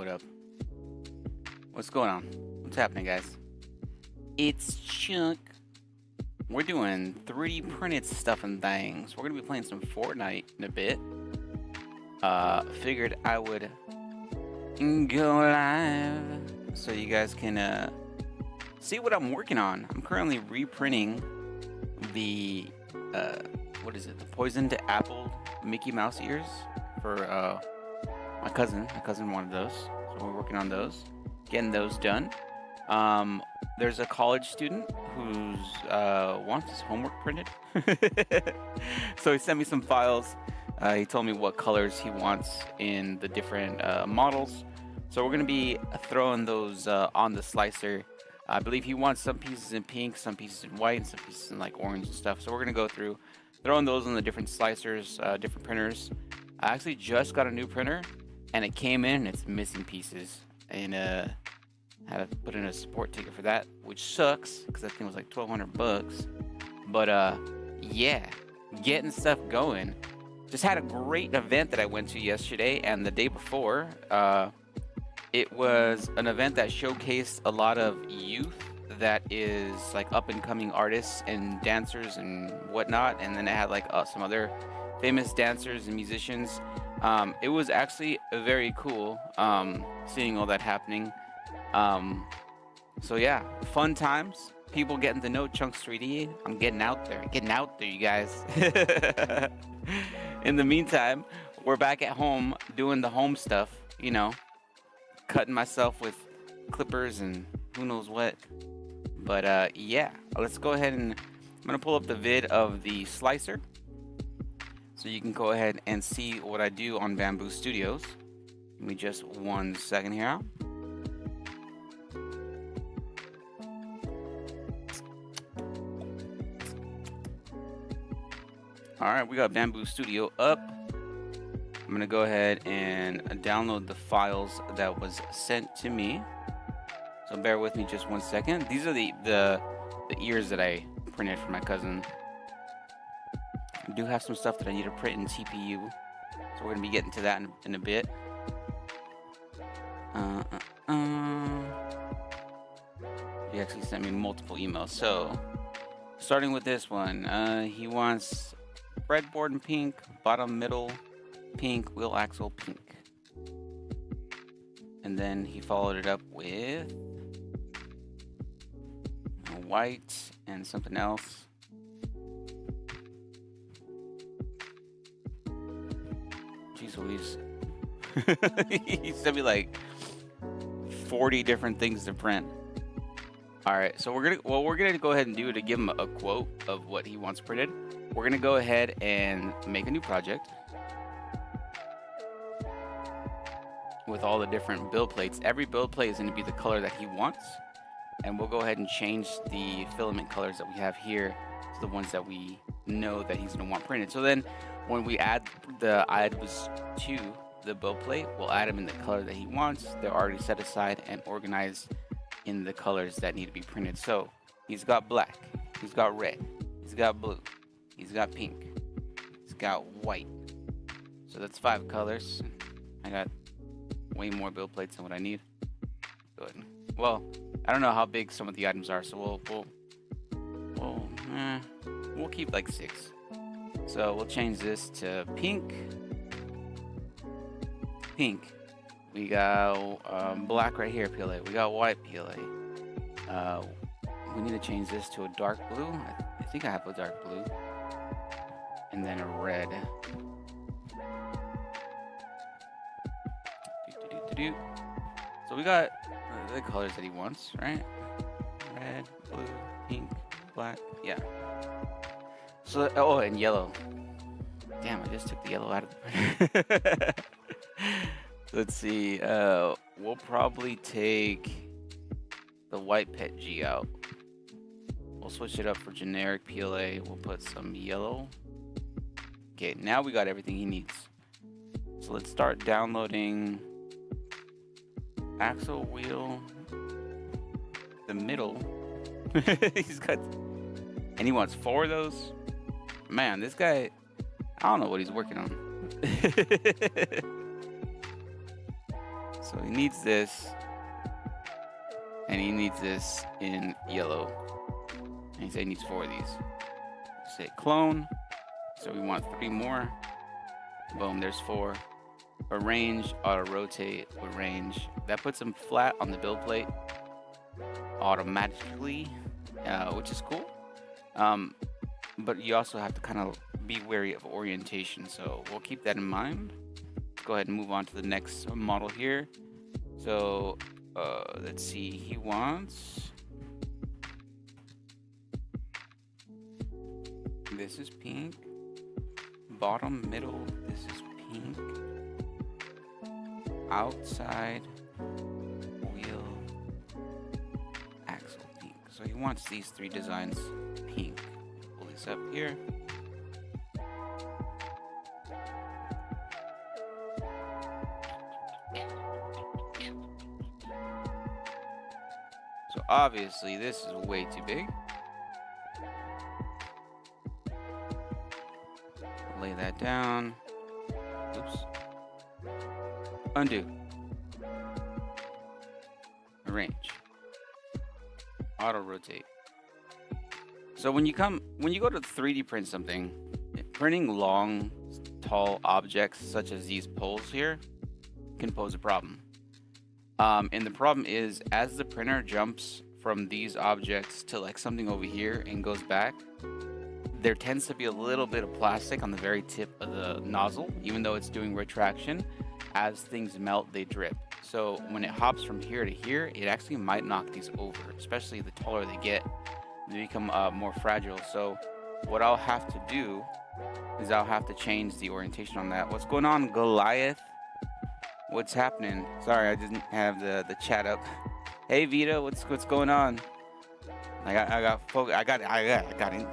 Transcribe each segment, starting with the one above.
What up? What's going on? What's happening, guys? It's Chuck. We're doing 3D printed stuff and things. We're gonna be playing some Fortnite in a bit. Figured I would go live so you guys can see what I'm working on. I'm currently reprinting the what is it? The poisoned apple Mickey Mouse ears for my cousin. My cousin wanted those, so we're working on those, getting those done. There's a college student who's wants his homework printed, so he sent me some files. He told me what colors he wants in the different models, so we're gonna be throwing those on the slicer. I believe he wants some pieces in pink, some pieces in white, and some pieces in like orange and stuff. So we're gonna go through throwing those on the different slicers, different printers. I actually just got a new printer, and it came in and it's missing pieces, and had to put in a support ticket for that, which sucks because that thing was like 1,200 bucks. But yeah, getting stuff going. Just had a great event that I went to yesterday and the day before. It was an event that showcased a lot of youth that is like up and coming artists and dancers and whatnot, and then it had like some other famous dancers and musicians. It was actually very cool seeing all that happening. So yeah, fun times. People getting to know Chunks 3D. I'm getting out there, you guys. In the meantime, we're back at home doing the home stuff, you know, cutting myself with clippers and who knows what. But yeah, let's go ahead and I'm gonna pull up the vid of the slicer so you can go ahead and see what I do on Bamboo Studios. Give me just 1 second here. Alright, we got Bamboo Studio up. I'm gonna go ahead and download the files that was sent to me. So bear with me just 1 second. These are the ears that I printed for my cousin. I do have some stuff that I need to print in TPU, so we're gonna be getting to that in a bit. He actually sent me multiple emails. So starting with this one, he wants breadboard in pink, bottom middle pink, wheel axle pink. And then he followed it up with white and something else. Jeez Louise. He sent me like 40 different things to print. Alright, so we're gonna go ahead and do to give him a quote of what he wants printed. We're gonna go ahead and make a new project with all the different build plates. Every build plate is gonna be the color that he wants, and we'll go ahead and change the filament colors that we have here to the ones that we know that he's gonna want printed. So then when we add the items to the build plate, we'll add them in the color that he wants. They're already set aside and organized in the colors that need to be printed. So he's got black, he's got red, he's got blue, he's got pink, he's got white. So that's 5 colors. I got way more build plates than what I need. Good. Well, I don't know how big some of the items are, so we'll keep like 6. So we'll change this to pink. Pink. We got black right here, PLA. We got white, PLA. We need to change this to a dark blue. I think I have a dark blue. And then a red. So we got the colors that he wants, right? Red, blue, pink, black. Yeah. So, oh, and yellow. Damn, I just took the yellow out of the Let's see, we'll probably take the white pet G out. We'll switch it up for generic PLA. We'll put some yellow. Okay, now we got everything he needs. So let's start downloading axle wheel, the middle. He's got, and he wants 4 of those. Man, this guy, I don't know what he's working on. So he needs this, and he needs this in yellow. And he said he needs 4 of these. Say clone. So we want 3 more. Boom, there's 4. Arrange, auto rotate, arrange. That puts him flat on the build plate automatically, which is cool. But you also have to kind of be wary of orientation. So we'll keep that in mind. Let's go ahead and move on to the next model here. So let's see, he wants, this is pink, bottom, middle, this is pink, outside, wheel, axle, pink. So he wants these 3 designs pink. Pull this up here. So obviously this is way too big. Lay that down. Oops. Undo. Arrange. Auto rotate. So when you go to 3D print something, printing long, tall objects such as these poles here can pose a problem. And the problem is, as the printer jumps from these objects to like something over here and goes back, there tends to be a little bit of plastic on the very tip of the nozzle, even though it's doing retraction. As things melt, they drip. So when it hops from here to here, it actually might knock these over, especially the taller they get, they become more fragile. So what I'll have to do is I'll have to change the orientation on that. What's going on, Goliath? What's happening? Sorry, I didn't have the chat up. Hey Vita, what's going on? I got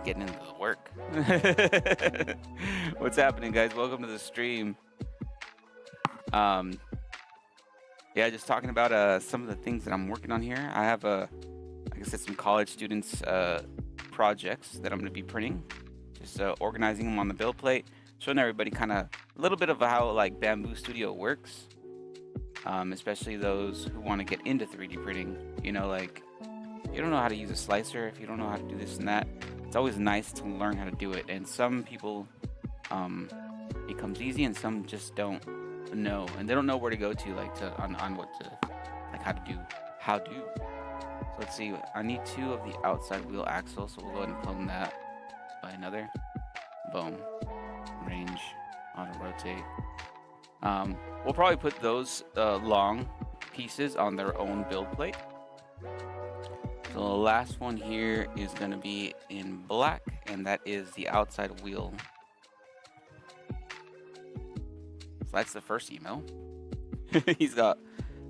getting into the work. What's happening, guys? Welcome to the stream. Yeah, just talking about some of the things that I'm working on here. I have like I said, some college students projects that I'm going to be printing. Just organizing them on the build plate, showing everybody kind of a little bit of how like Bamboo Studio works. Especially those who want to get into 3D printing. You know, like, if you don't know how to use a slicer, if you don't know how to do this and that, it's always nice to learn how to do it. And some people, it comes easy, and some just don't know, and they don't know where to go to, like on what to, like how do. So let's see. I need 2 of the outside wheel axle, so we'll go ahead and clone that by another. Boom. Range. Auto rotate. We'll probably put those long pieces on their own build plate. So the last one here is going to be in black, and that is the outside wheel. So that's the first email. He's got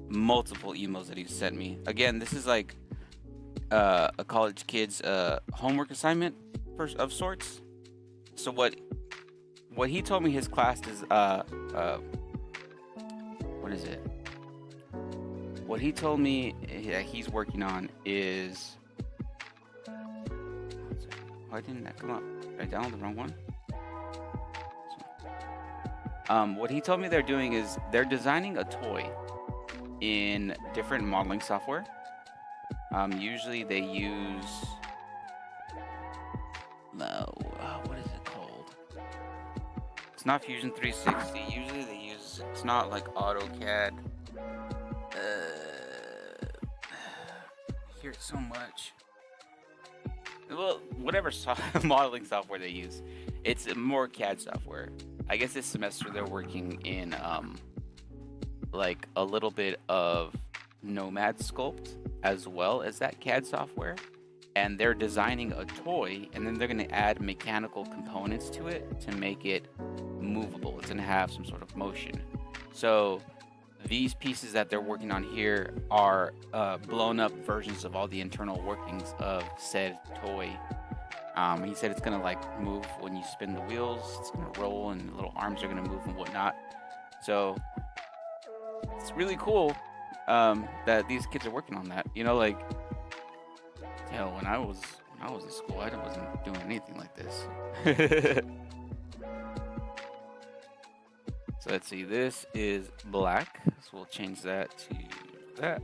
multiple emails that he's sent me. Again, this is like a college kid's homework assignment of sorts. So what he told me his class is what is it? What he told me that he's working on is, why didn't that come up? Did I download the wrong one? What he told me they're doing is they're designing a toy in different modeling software. Usually they use what is it called? It's not Fusion 360. Usually they use, it's not like AutoCAD. I hear it so much. Well, whatever modeling software they use, it's more CAD software. I guess this semester they're working in like a little bit of Nomad Sculpt as well as that CAD software, and they're designing a toy, and then they're going to add mechanical components to it to make it movable. It's going to have some sort of motion. So these pieces that they're working on here are blown up versions of all the internal workings of said toy. He said it's gonna like move when you spin the wheels, it's gonna roll, and the little arms are gonna move and whatnot. So it's really cool that these kids are working on that. You know, like, you know, when I was in school, I wasn't doing anything like this. So let's see, this is black, so we'll change that to that.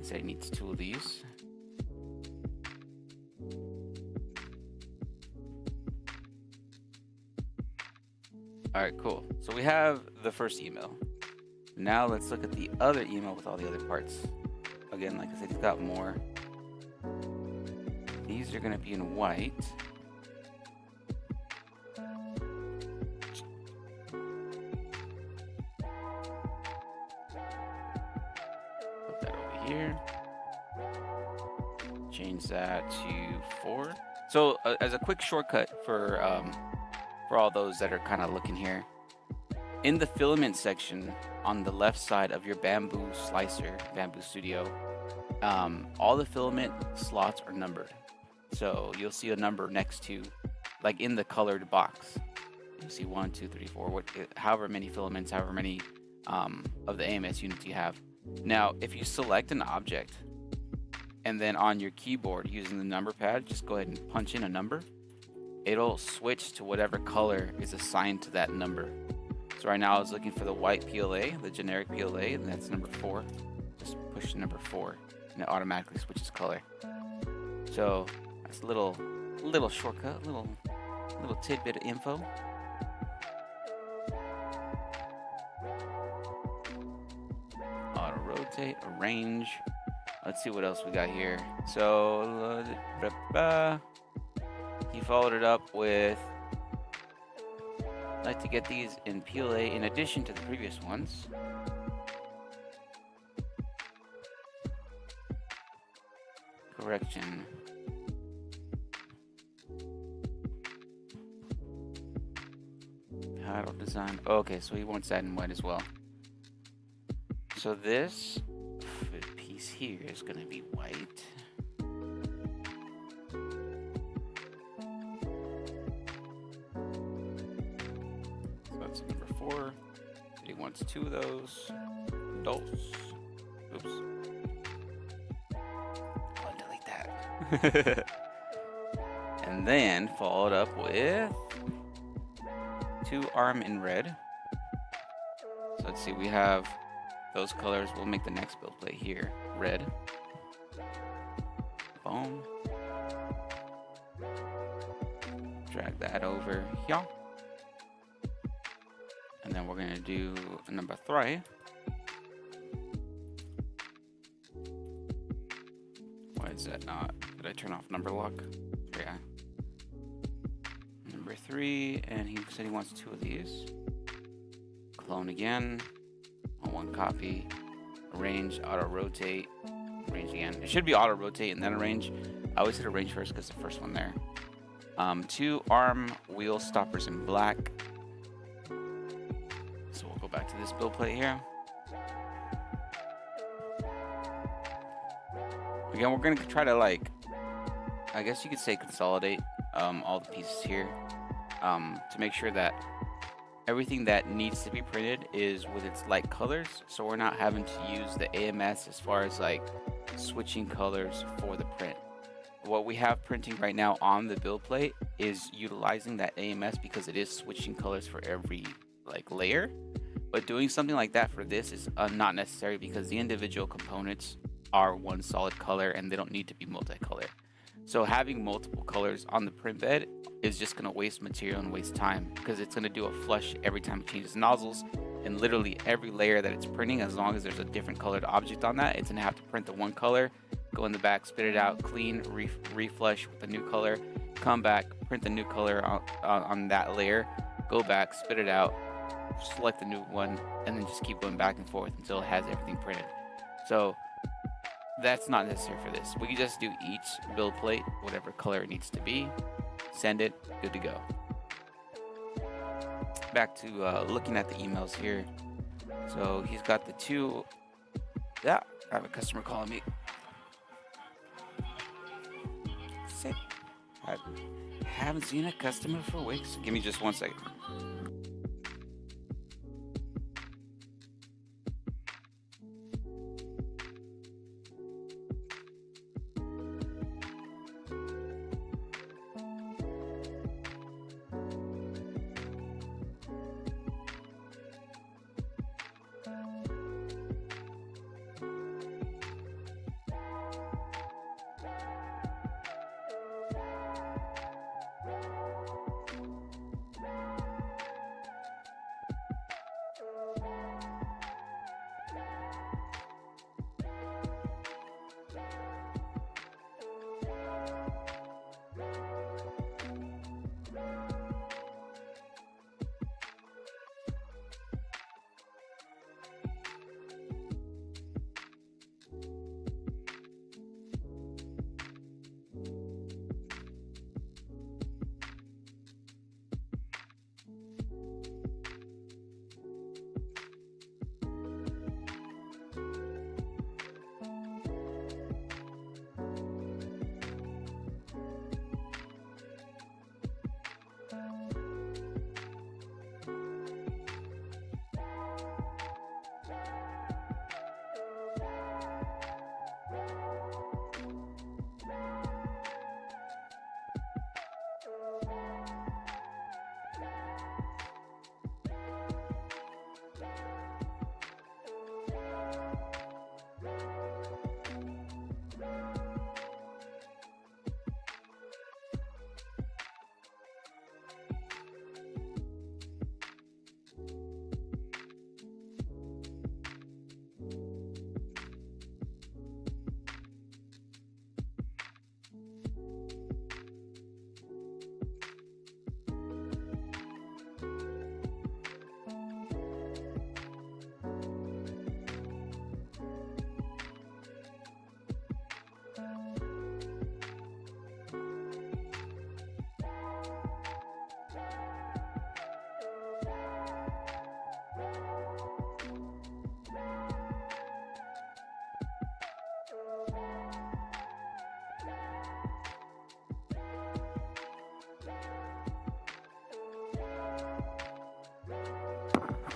Say it needs 2 of these. All right, cool. So we have the first email. Now let's look at the other email with all the other parts. Again, like I said, it's got more. These are gonna be in white. Put that over here. Change that to 4. So as a quick shortcut for all those that are kind of looking here, in the filament section on the left side of your bamboo slicer, Bamboo Studio, all the filament slots are numbered. So you'll see a number next to, like in the colored box, you'll see 1, 2, 3, 4, however many filaments, however many of the AMS units you have. Now, if you select an object and then on your keyboard using the number pad, just go ahead and punch in a number. It'll switch to whatever color is assigned to that number. So right now I was looking for the white PLA, the generic PLA, and that's number 4. Just push number 4 and it automatically switches color. So that's a little shortcut, little tidbit of info. Auto rotate, arrange. Let's see what else we got here. So he followed it up with, I'd like to get these in PLA in addition to the previous ones. Correction. Paddle design. Okay, so he wants that in white as well. So this piece here is going to be white. So that's number 4. He wants 2 of those. Dos. Oops. I'll delete that. And then followed up with 2 arm in red. So let's see, we have those colors. We'll make the next build plate here red. Boom. Drag that over here. And then we're going to do number 3. Why is that not? Did I turn off number lock? Yeah. Number 3, and he said he wants 2 of these. Clone again. On 1 copy. Arrange, auto rotate. Arrange again. It should be auto rotate and then arrange. I always hit arrange first because the first one there. 2 arm wheel stoppers in black. So we'll go back to this build plate here. Again, we're gonna try to, like, I guess you could say consolidate all the pieces here to make sure that everything that needs to be printed is with its light colors, so we're not having to use the AMS as far as like switching colors for the print. What we have printing right now on the build plate is utilizing that AMS because it is switching colors for every like layer, but doing something like that for this is not necessary because the individual components are one solid color and they don't need to be multicolor. So having multiple colors on the print bed is just going to waste material and waste time because it's going to do a flush every time it changes nozzles, and literally every layer that it's printing, as long as there's a different colored object on that, it's going to have to print the one color, go in the back, spit it out, clean, reflush with the new color, come back, print the new color on that layer, go back, spit it out, select the new one, and then just keep going back and forth until it has everything printed. So that's not necessary for this. We can just do each build plate, whatever color it needs to be, send it, good to go. Back to looking at the emails here. So he's got the 2. Yeah, I have a customer calling me. Sit. I haven't seen a customer for weeks. Give me just 1 second.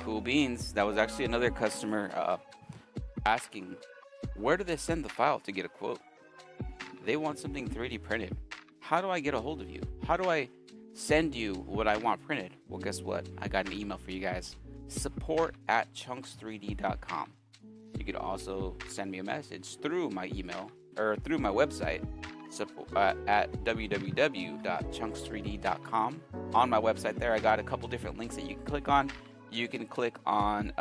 Cool beans. That was actually another customer asking, where do they send the file to get a quote? They want something 3D printed. How do I get a hold of you? How do I send you what I want printed? Well, guess what? I got an email for you guys. support@chunks3d.com. You could also send me a message through my email or through my website at www.chunks3d.com. On my website there, I got a couple different links that you can click on. You can click on,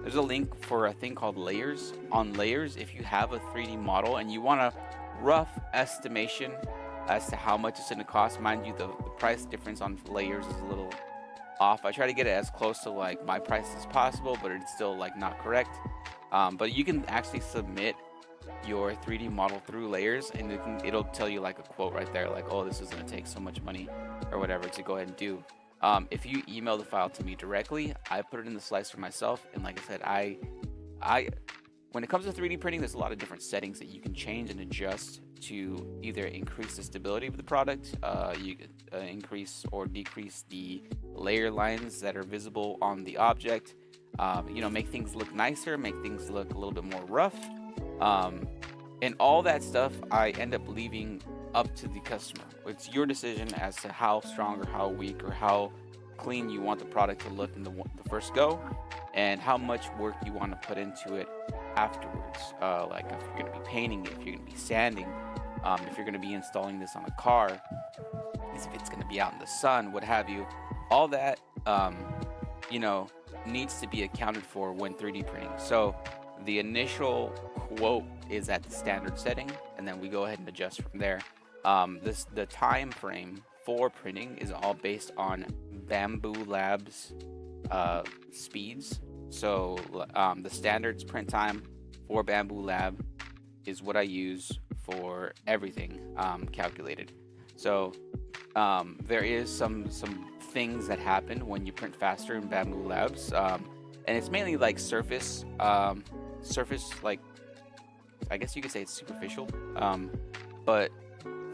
there's a link for a thing called layers. On layers, if you have a 3D model and you want a rough estimation as to how much it's going to cost, mind you, the price difference on layers is a little off. I try to get it as close to like my price as possible, but it's still like not correct. But you can actually submit your 3D model through layers, and it'll tell you like a quote right there, like, oh, this is going to take so much money or whatever to go ahead and do. If you email the file to me directly, I put it in the slicer myself, and like I said, when it comes to 3D printing, there's a lot of different settings that you can change and adjust to either increase the stability of the product, you could increase or decrease the layer lines that are visible on the object, make things look nicer, make things look a little bit more rough, and all that stuff I end up leaving up to the customer. It's your decision as to how strong or how weak or how clean you want the product to look in the first go, and how much work you want to put into it afterwards. Like if you're going to be painting it, if you're going to be sanding, if you're going to be installing this on a car, if it's going to be out in the sun, what have you. All that, needs to be accounted for when 3D printing. So the initial quote is at the standard setting, and then we go ahead and adjust from there. The time frame for printing is all based on Bamboo Labs speeds. So the standards print time for Bamboo Lab is what I use for everything calculated. So there is some things that happen when you print faster in Bamboo Labs, and it's mainly like surface, like, I guess you could say it's superficial, but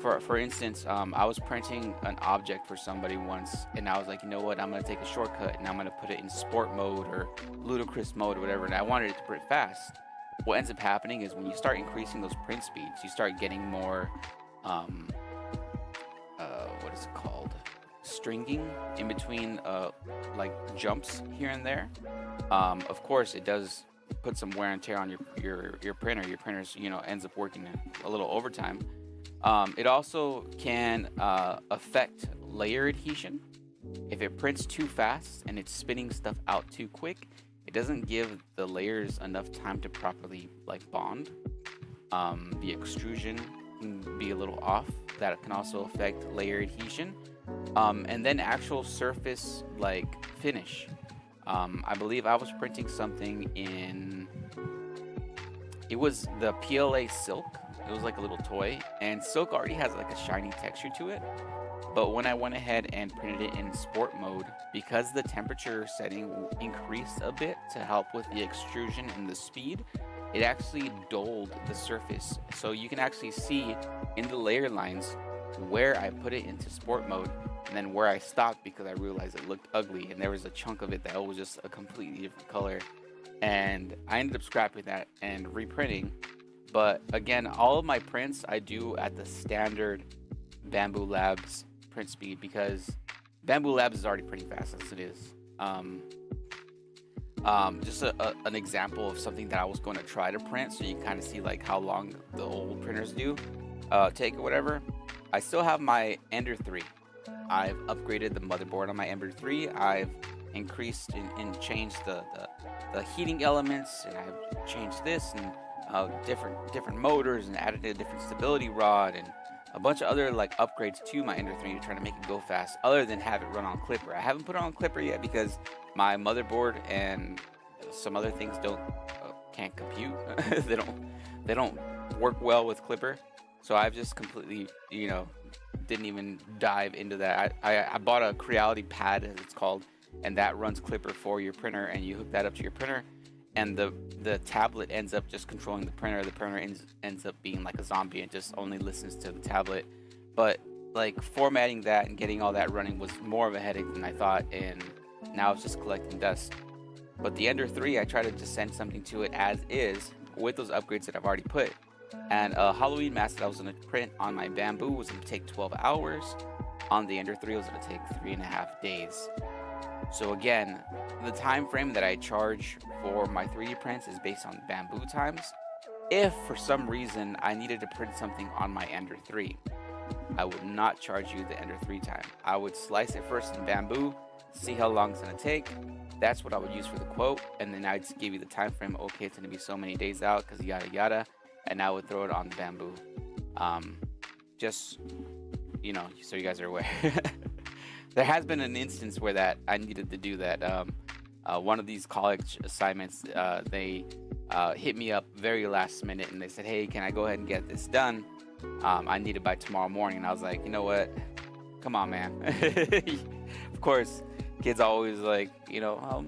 for instance, I was printing an object for somebody once, and I was like, you know what, I'm going to take a shortcut and I'm going to put it in sport mode or ludicrous mode or whatever, and I wanted it to print fast. What ends up happening is when you start increasing those print speeds, you start getting more, what is it called? Stringing in between, like jumps here and there. Of course, it does put some wear and tear on your printer. Your printer's, ends up working a little overtime. It also can affect layer adhesion. If it prints too fast and it's spinning stuff out too quick, it doesn't give the layers enough time to properly like bond. The extrusion can be a little off. That can also affect layer adhesion. And then actual surface like finish. I believe I was printing something in, it was the PLA Silk. It was like a little toy, and silk already has like a shiny texture to it. But when I went ahead and printed it in sport mode, because the temperature setting increased a bit to help with the extrusion and the speed, it actually dulled the surface. So you can actually see in the layer lines where I put it into sport mode and then where I stopped because I realized it looked ugly and there was a chunk of it that was just a completely different color. And I ended up scrapping that and reprinting. But again, all of my prints I do at the standard Bamboo Labs print speed because Bamboo Labs is already pretty fast as it is. Just an example of something that I was going to try to print so you can kind of see like how long the old printers do take or whatever. I still have my Ender 3. I've upgraded the motherboard on my Ender 3. I've increased and changed the heating elements, and I've changed this and different motors and added a different stability rod and a bunch of other like upgrades to my Ender 3 to try to make it go fast other than have it run on Clipper. I haven't put it on Clipper yet because my motherboard and some other things can't compute. they don't work well with Clipper. So I've just completely, didn't even dive into that. I bought a Creality pad, as it's called, and that runs Clipper for your printer, and you hook that up to your printer, and the tablet ends up just controlling the printer. The printer ends up being like a zombie and just only listens to the tablet. But like formatting that and getting all that running was more of a headache than I thought, and Now it's just collecting dust. But the Ender 3, I try to just send something to it as is with those upgrades that I've already put. And a Halloween mask that I was going to print on my bamboo was going to take 12 hours. On the Ender 3, it was going to take 3.5 days. So again, the time frame that I charge for my 3D prints is based on bamboo times. If for some reason I needed to print something on my Ender 3, I would not charge you the Ender 3 time. I would slice it first in bamboo, see how long it's going to take. That's what I would use for the quote, and then I'd give you the time frame. Okay, it's going to be so many days out because yada yada, and I would throw it on the bamboo. Just, you know, so you guys are aware. There has been an instance where that I needed to do that. One of these college assignments, they hit me up very last minute, and they said, hey, can I go ahead and get this done? I need it by tomorrow morning. And I was like, you know what? Come on, man. Of course, kids always like, you know,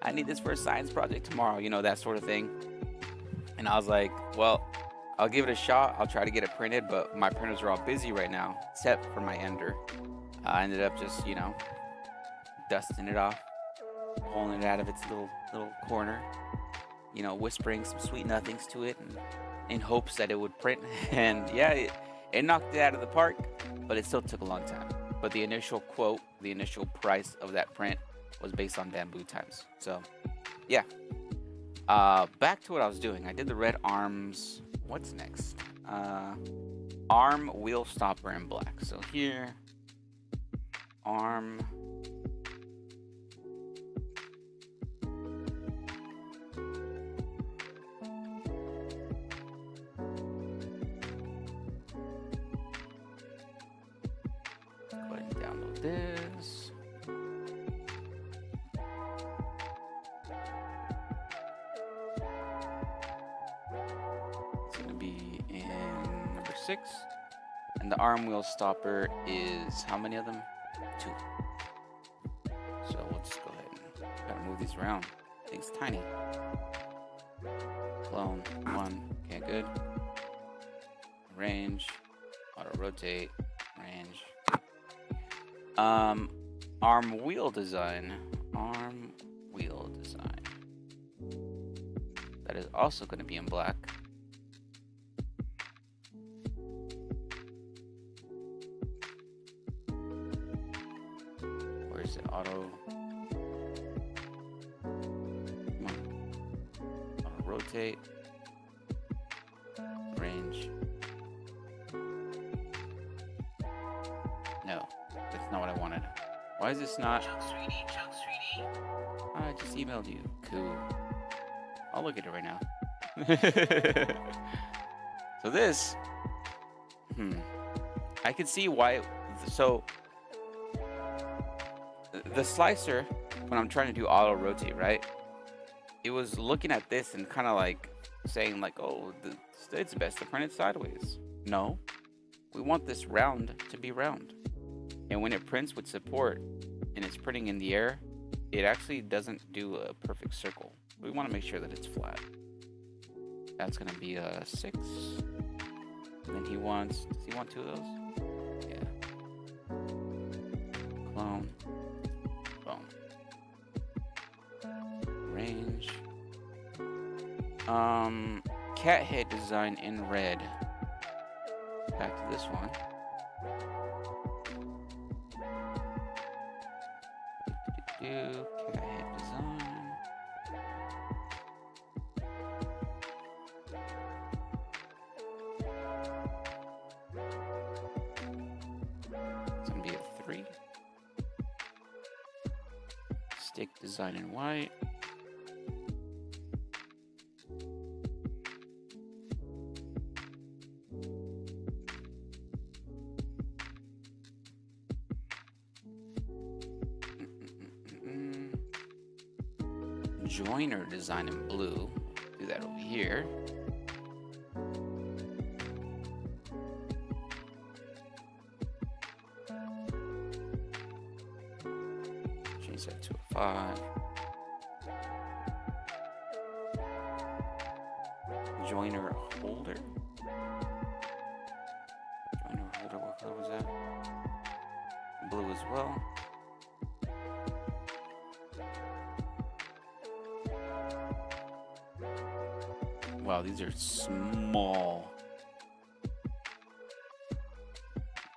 I need this for a science project tomorrow, you know, that sort of thing. And I was like, well, I'll give it a shot. I'll try to get it printed, but my printers are all busy right now, except for my Ender. I ended up just, you know, dusting it off, pulling it out of its little corner, you know, whispering some sweet nothings to it, and in hopes that it would print. And yeah, it knocked it out of the park, but it still took a long time. But the initial quote, the initial price of that print was based on bamboo times. So yeah, back to what I was doing. I did the red arms. What's next? Arm wheel stopper in black. So here, arm. Go ahead and download this. It's going to be in number 6. And the arm wheel stopper is how many of them? 2. So we'll just go ahead and gotta move these around. Thing's tiny. Clone 1. Okay, good. Range. Auto rotate. Range. Arm wheel design. Arm wheel design. That is also going to be in black. Where's the auto? Come on. Auto rotate. Range. No, that's not what I wanted. Why is this not? Chunks 3D, Chunks 3D. I just emailed you. Cool. I'll look at it right now. So this, I can see why. So the slicer, when I'm trying to do auto rotate, right? It was looking at this and kind of like saying like, oh, it's best to print it sideways. No, we want this round to be round. And when it prints with support and it's printing in the air, it actually doesn't do a perfect circle. We want to make sure that it's flat. That's going to be a 6. And then he wants, does he want 2 of those? Yeah. Clone. Boom. Range. Cat head design in red. Back to this one. Cat head design. It's gonna be a 3. Stick design in white. Joiner design in blue. Do that over here. Change that to a 5. Joiner holder. Joiner holder, what color was that? Blue as well. Wow, these are small.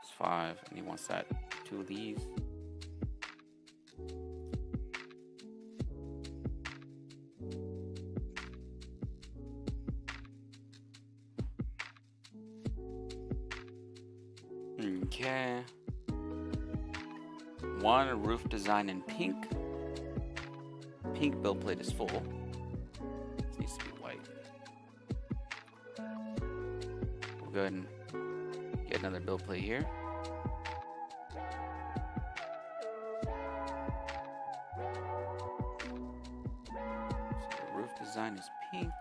It's 5, and he wants that 2 of these. Okay. 1 roof design in pink. Pink build plate is full. This needs to be white. We'll go ahead and get another build plate here. So the roof design is pink.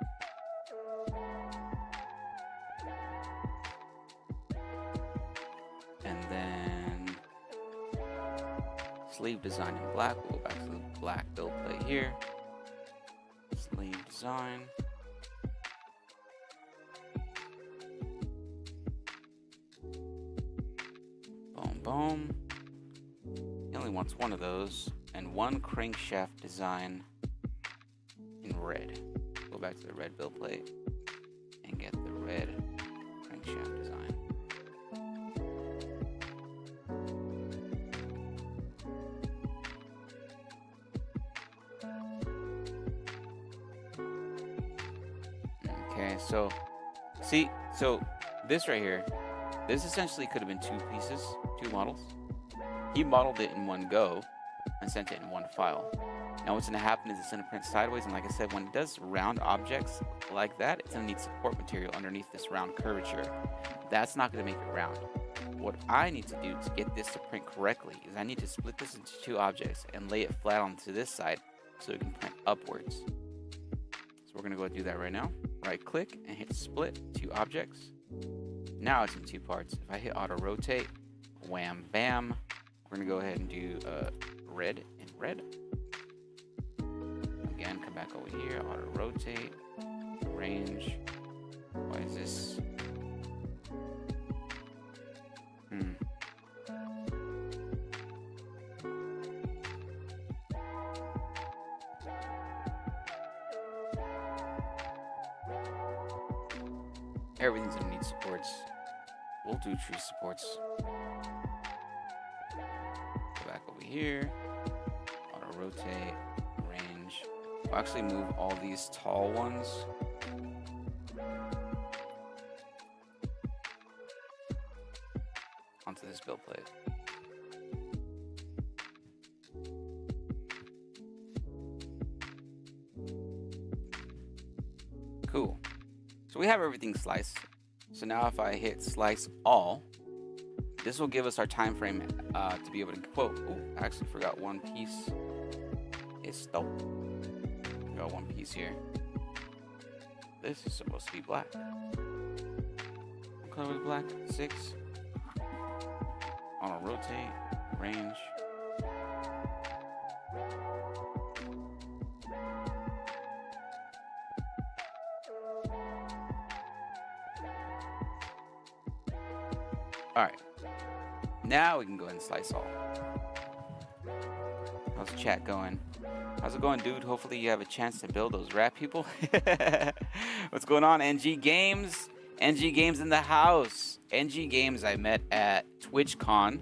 And then sleeve design in black. We'll go back to the black build plate here. Sleeve design. Boom, boom. He only wants 1 of those. And 1 crankshaft design in red. Go back to the red build plate and get the red crankshaft design. Okay, so see, so this right here, this essentially could have been 2 pieces, 2 models. He modeled it in 1 go and sent it in 1 file. Now what's going to happen is it's going to print sideways, and like I said, when it does round objects like that, it's going to need support material underneath this round curvature. That's not going to make it round. What I need to do to get this to print correctly is I need to split this into 2 objects and lay it flat onto this side so it can print upwards. So we're going to go do that right now. Right click and hit split 2 objects. Now it's in 2 parts. If I hit auto rotate, wham bam, we're going to go ahead and do red and red. Again, come back over here, auto rotate, range. Why is this? Everything's gonna need supports. We'll do tree supports. Go back over here, auto rotate, range. We'll actually move all these tall ones. Onto this build plate. Cool. So we have everything sliced. So now if I hit slice all, this will give us our time frame to be able to quote. Oh, I actually forgot 1 piece. It's dope. Got 1 piece here. This is supposed to be black. What color is black? 6. Auto rotate, range. All right, now we can go ahead and slice all. How's the chat going? How's it going, dude? Hopefully you have a chance to build those rat people. What's going on, NG Games? NG Games in the house. NG Games I met at TwitchCon.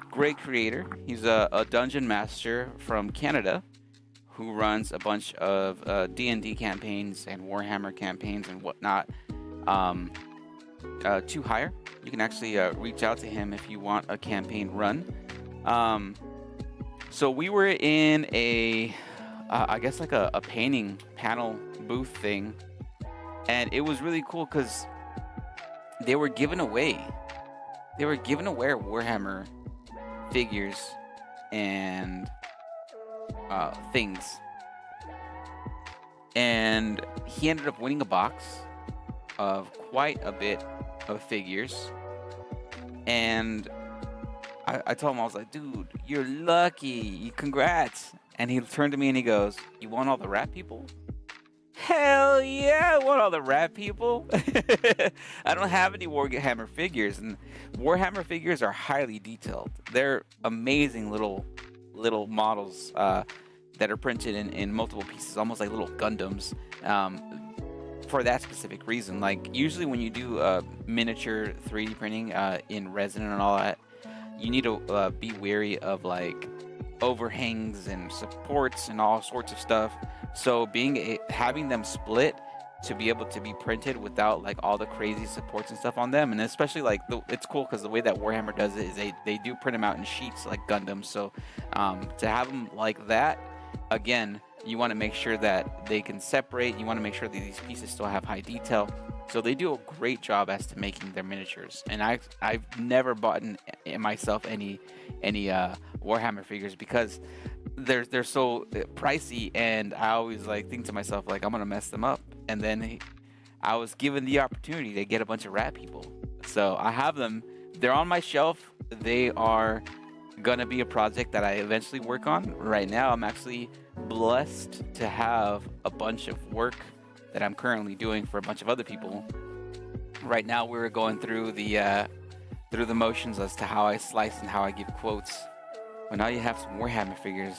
Great creator. He's a dungeon master from Canada who runs a bunch of D&D campaigns and Warhammer campaigns and whatnot. To hire. You can actually reach out to him if you want a campaign run. So we were in a, I guess like a painting panel booth thing, and it was really cool because they were giving away Warhammer figures and things, and he ended up winning a box of quite a bit of figures. And I told him, I was like, dude, you're lucky, congrats. And he turned to me and he goes, you want all the rat people? Hell yeah, I want all the rat people. I don't have any Warhammer figures, and Warhammer figures are highly detailed. They're amazing little models that are printed in multiple pieces, almost like little Gundams. for that specific reason. Like usually when you do miniature 3D printing in resin and all that, you need to be wary of like overhangs and supports and all sorts of stuff. So having them split to be able to be printed without like all the crazy supports and stuff on them, and especially like it's cool because the way that Warhammer does it is they do print them out in sheets like Gundam. So to have them like that, again, you want to make sure that they can separate. You want to make sure that these pieces still have high detail. So they do a great job as to making their miniatures. And I've never bought myself any Warhammer figures because they're so pricey, and I always like think to myself like I'm gonna mess them up. And then I was given the opportunity to get a bunch of rat people, so I have them. They're on my shelf. They are gonna be a project that I eventually work on. Right now, I'm actually blessed to have a bunch of work that I'm currently doing for a bunch of other people. Right now, we're going through the motions as to how I slice and how I give quotes. Well, now you have some Warhammer figures.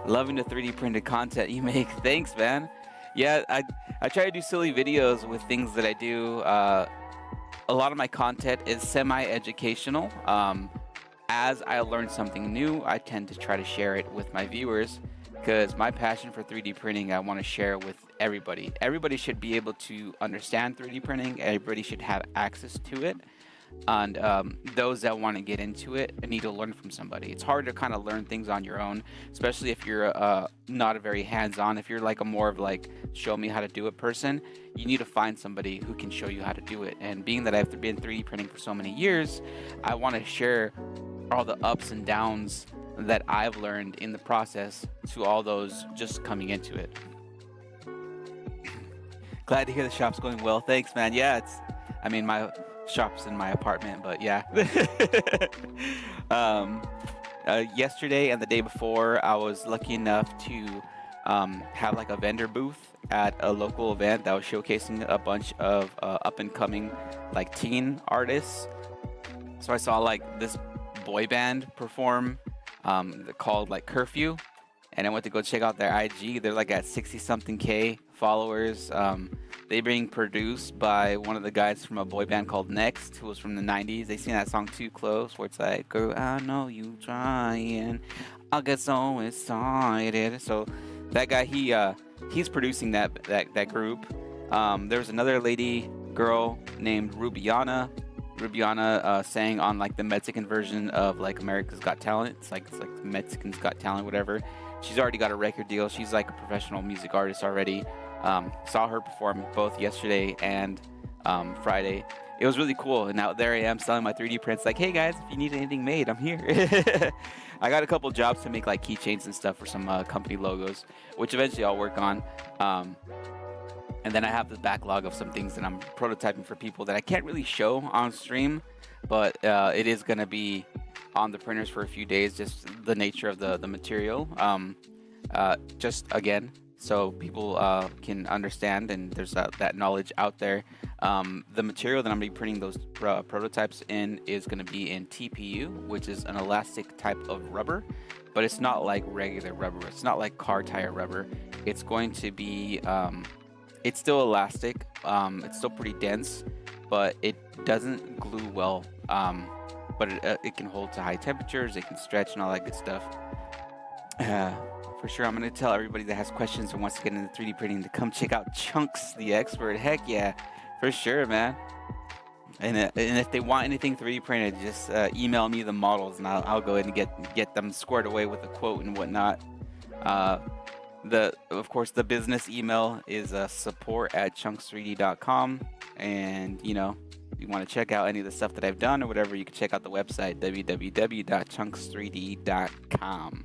Loving the 3D printed content you make. Thanks, man. Yeah, I try to do silly videos with things that I do. A lot of my content is semi-educational. As I learn something new, I tend to try to share it with my viewers because my passion for 3D printing, I want to share with everybody. Everybody should be able to understand 3D printing. Everybody should have access to it. And those that want to get into it need to learn from somebody. It's hard to kind of learn things on your own, especially if you're not a very hands-on. If you're like a more of like show me how to do it person, you need to find somebody who can show you how to do it. And being that I've been 3D printing for so many years, I want to share all the ups and downs that I've learned in the process to all those just coming into it. Glad to hear the shop's going well. Thanks, man. Yeah, my shop's in my apartment, but yeah. Yesterday and the day before, I was lucky enough to have like a vendor booth at a local event that was showcasing a bunch of up and coming like teen artists. So I saw like this boy band perform called like Curfew, and I went to go check out their IG. They're like at 60-something K followers. They being produced by one of the guys from a boy band called Next, who was from the 90s. They sing that song Too Close, where it's like, girl, I know you trying, I'll get so excited. So that guy, he's producing that group. There's another girl named Rubiana. Rubiana sang on like the Mexican version of like America's Got Talent. It's like Mexicans Got Talent, whatever. She's already got a record deal. She's like a professional music artist already. Saw her perform both yesterday and Friday. It was really cool. And now there I am selling my 3D prints. Like, hey guys, if you need anything made, I'm here. I got a couple jobs to make like keychains and stuff for some company logos, which eventually I'll work on. And then I have the backlog of some things that I'm prototyping for people that I can't really show on stream, but it is going to be on the printers for a few days, just the nature of the material. Just again, so people can understand, and there's that knowledge out there. The material that I'm going to be printing those prototypes in is going to be in TPU, which is an elastic type of rubber, but it's not like regular rubber. It's not like car tire rubber. It's going to be... it's still elastic, it's still pretty dense, but it doesn't glue well, but it can hold to high temperatures, it can stretch and all that good stuff. For sure, I'm going to tell everybody that has questions and wants to get into 3D printing to come check out Chunks the Expert. Heck yeah, for sure, man. And if they want anything 3D printed, just email me the models, and I'll go ahead and get them squared away with a quote and whatnot. Of course, the business email is support@chunks3d.com, and you want to check out any of the stuff that I've done or whatever, you can check out the website www.chunks3d.com.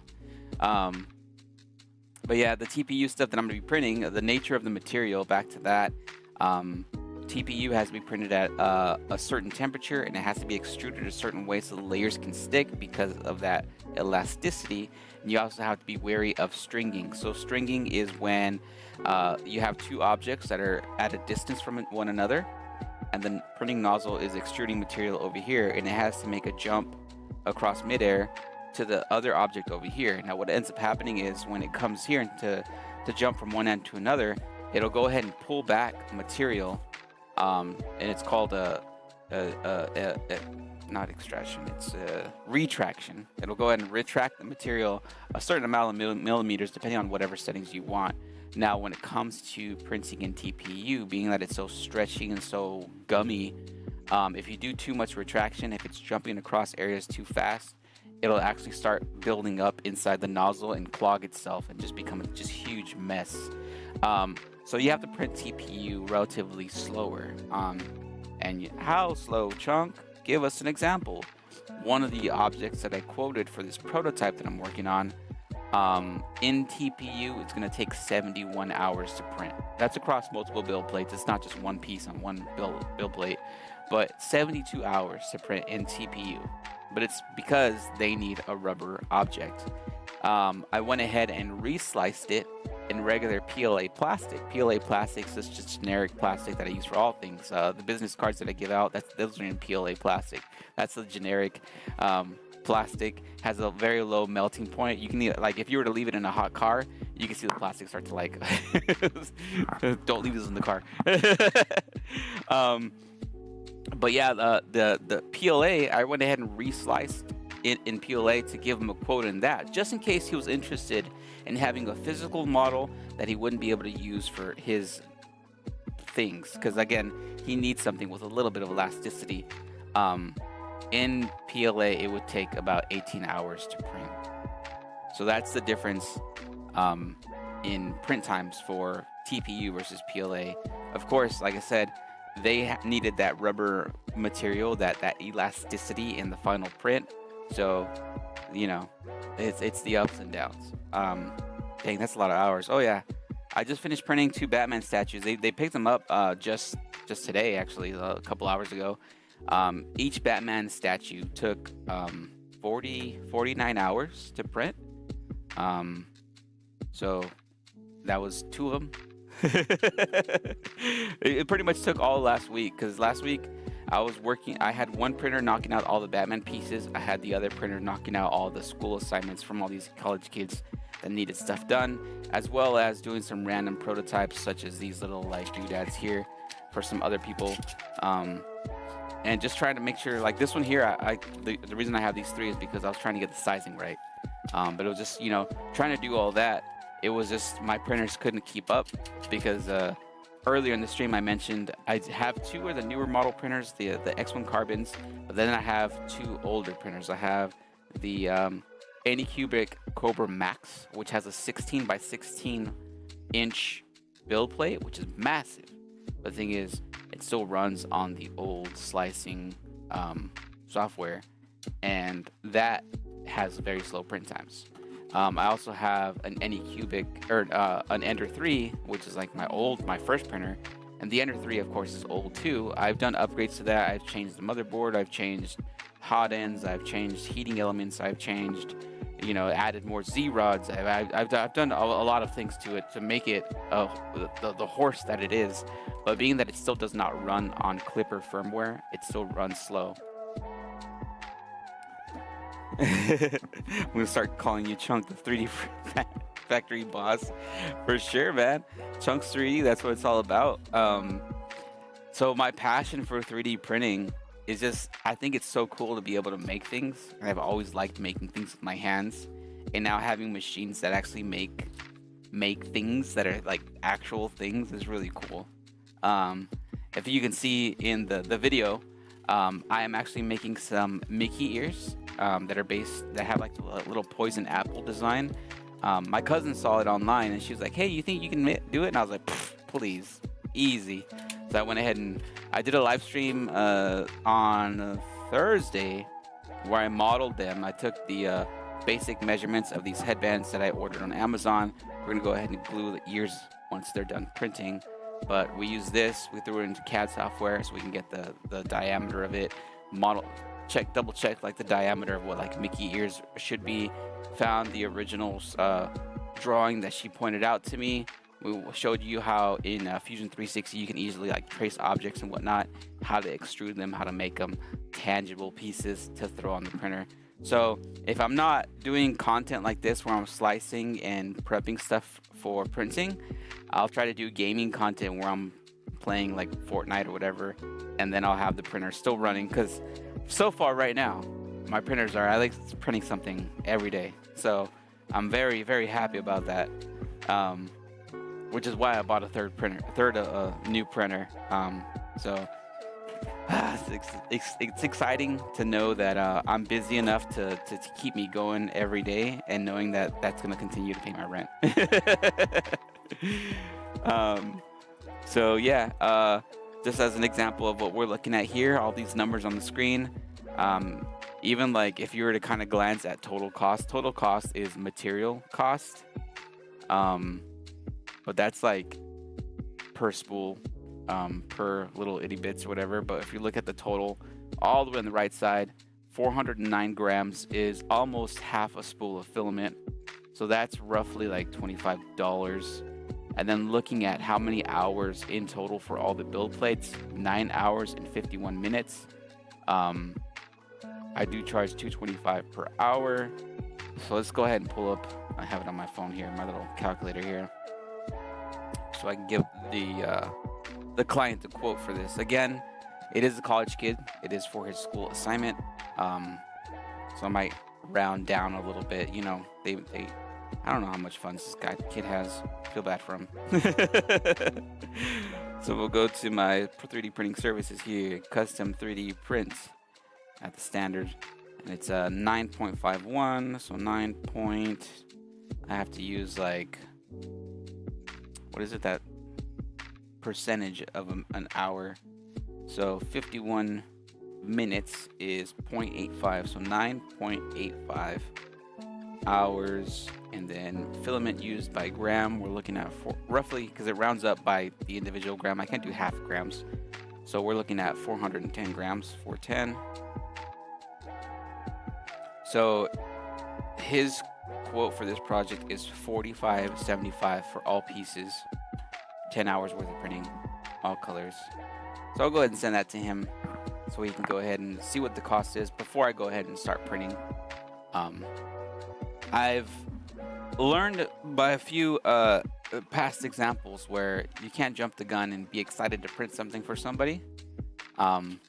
But yeah, the TPU stuff that I'm going to be printing, the nature of the material, back to that, TPU has to be printed at a certain temperature, and it has to be extruded a certain way so the layers can stick because of that elasticity. And you also have to be wary of stringing. So stringing is when you have two objects that are at a distance from one another, and the printing nozzle is extruding material over here, and it has to make a jump across midair to the other object over here. Now what ends up happening is when it comes here to jump from one end to another, it'll go ahead and pull back material, and it's called a not extraction, it's a retraction. It'll go ahead and retract the material a certain amount of millimeters depending on whatever settings you want. Now, when it comes to printing in TPU, being that it's so stretchy and so gummy, if you do too much retraction, if it's jumping across areas too fast, it'll actually start building up inside the nozzle and clog itself and just become a just huge mess. So you have to print TPU relatively slower. And how slow, Chunk? Give us an example. One of the objects that I quoted for this prototype that I'm working on, in TPU, it's going to take 71 hours to print. That's across multiple build plates. It's not just one piece on one build plate, but 72 hours to print in TPU. But it's because they need a rubber object. I went ahead and resliced it in regular PLA plastic. PLA plastic is just generic plastic that I use for all things. The business cards that I give out, those are in PLA plastic. That's the generic plastic. Has a very low melting point. You can, like, if you were to leave it in a hot car, you can see the plastic start to like. Don't leave this in the car. But yeah, the PLA, I went ahead and resliced it in PLA to give him a quote in that, just in case he was interested in having a physical model that he wouldn't be able to use for his things. Because again, he needs something with a little bit of elasticity. In PLA, it would take about 18 hours to print. So that's the difference in print times for TPU versus PLA. Of course, like I said, they needed that rubber material, that elasticity in the final print. So, you know, it's the ups and downs. Dang, that's a lot of hours. Oh yeah, I just finished printing 2 Batman statues. They picked them up just today, actually, a couple hours ago. Each Batman statue took 49 hours to print. So that was 2 of them. It pretty much took all last week, because last week I was working. I had one printer knocking out all the Batman pieces. I had the other printer knocking out all the school assignments from all these college kids that needed stuff done, as well as doing some random prototypes such as these little like doodads here for some other people, and just trying to make sure, like this one here, the reason I have these 3 is because I was trying to get the sizing right. But it was just, you know, trying to do all that. It was just my printers couldn't keep up, because earlier in the stream I mentioned I have 2 of the newer model printers, the X1 Carbons, but then I have 2 older printers. I have the Anycubic Cobra Max, which has a 16 by 16 inch build plate, which is massive. But the thing is, it still runs on the old slicing software, and that has very slow print times. I also have an Anycubic, or an Ender 3, which is like my first printer, and the Ender 3 of course is old too. I've done upgrades to that. I've changed the motherboard, I've changed hot ends, I've changed heating elements, I've changed, you know, added more Z rods. I've done a lot of things to it to make it the horse that it is. But being that it still does not run on Clipper firmware, it still runs slow. I'm gonna start calling you Chunk, the 3D factory boss, for sure, man. Chunk's 3D, that's what it's all about. So my passion for 3D printing is just, I think it's so cool to be able to make things. I've always liked making things with my hands, and now having machines that actually make things that are like actual things is really cool. If you can see in the video, I am actually making some Mickey ears that have like a little poison apple design. My cousin saw it online and she was like, "Hey, you think you can do it?" And I was like, "Please, easy." So I went ahead and I did a live stream on Thursday where I modeled them. I took the basic measurements of these headbands that I ordered on Amazon. We're gonna go ahead and glue the ears once they're done printing. But we use this, we threw it into CAD software so we can get the diameter of it, double check like the diameter of what like Mickey ears should be. Found the original drawing that she pointed out to me. We showed you how in Fusion 360 you can easily like trace objects and whatnot, how to extrude them, how to make them tangible pieces to throw on the printer. So if I'm not doing content like this where I'm slicing and prepping stuff for printing, I'll try to do gaming content where I'm playing like Fortnite or whatever, and then I'll have the printer still running, because so far right now my printers are at least printing something every day. So I'm very, very happy about that, which is why I bought a third new printer. So it's exciting to know that I'm busy enough to keep me going every day, and knowing that that's going to continue to pay my rent. So yeah, just as an example of what we're looking at here, all these numbers on the screen, even like if you were to kind of glance at total cost is material cost, but that's like per spool, per little itty bits or whatever. But if you look at the total all the way on the right side, 409 grams is almost half a spool of filament, so that's roughly like $25. And then looking at how many hours in total for all the build plates, 9 hours and 51 minutes. I do charge $225 per hour. So let's go ahead and pull up, I have it on my phone here, my little calculator here, so I can give the client a quote for this. Again, it is a college kid. It is for his school assignment. So I might round down a little bit. You know, they I don't know how much funds this kid has. I feel bad for him. So we'll go to my 3D printing services here, custom 3D prints at the standard, and it's a 9.51. So I have to use like, what is it, that percentage of an hour? So 51 minutes is 0.85, so 9.85 hours. And then filament used by gram, we're looking at roughly, because it rounds up by the individual gram, I can't do half grams, so we're looking at 410 grams, 410. So his quote for this project is $45.75 for all pieces, 10 hours worth of printing, all colors. So I'll go ahead and send that to him so he can go ahead and see what the cost is before I go ahead and start printing. I've learned by a few past examples where you can't jump the gun and be excited to print something for somebody, and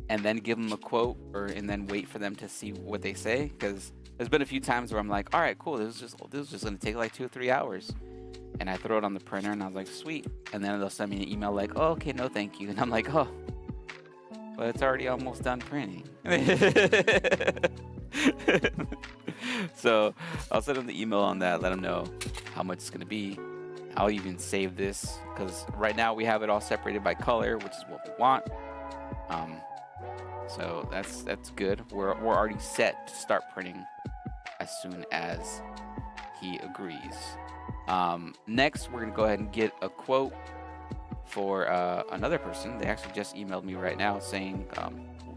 then give them a quote, and then wait for them to see what they say. Because there's been a few times where I'm like, all right, cool, this is just gonna take like 2 or 3 hours, and I throw it on the printer and I was like, sweet, and then they'll send me an email like, oh, okay, no thank you, and I'm like, oh, but it's already almost done printing. So I'll send them the email on that, let them know how much it's gonna be. I'll even save this, because right now we have it all separated by color, which is what we want. So that's good. We're already set to start printing as soon as he agrees. Next, we're gonna go ahead and get a quote for another person. They actually just emailed me right now saying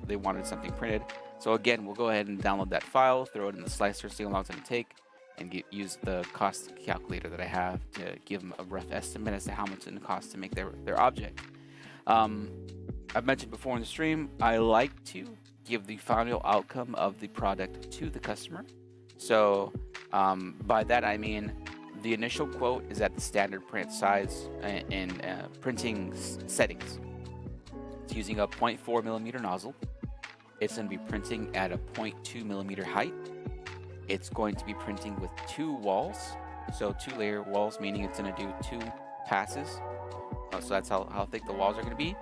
they wanted something printed. So again, we'll go ahead and download that file, throw it in the slicer, see how long it's going to take, and use the cost calculator that I have to give them a rough estimate as to how much it's going to cost to make their object. I've mentioned before in the stream, I like to give the final outcome of the product to the customer. So by that I mean the initial quote is at the standard print size and printing settings. It's using a 0.4 millimeter nozzle. It's going to be printing at a 0.2 millimeter height. It's going to be printing with 2 walls, so 2-layer walls, meaning it's going to do 2 passes. So that's how thick the walls are going to be.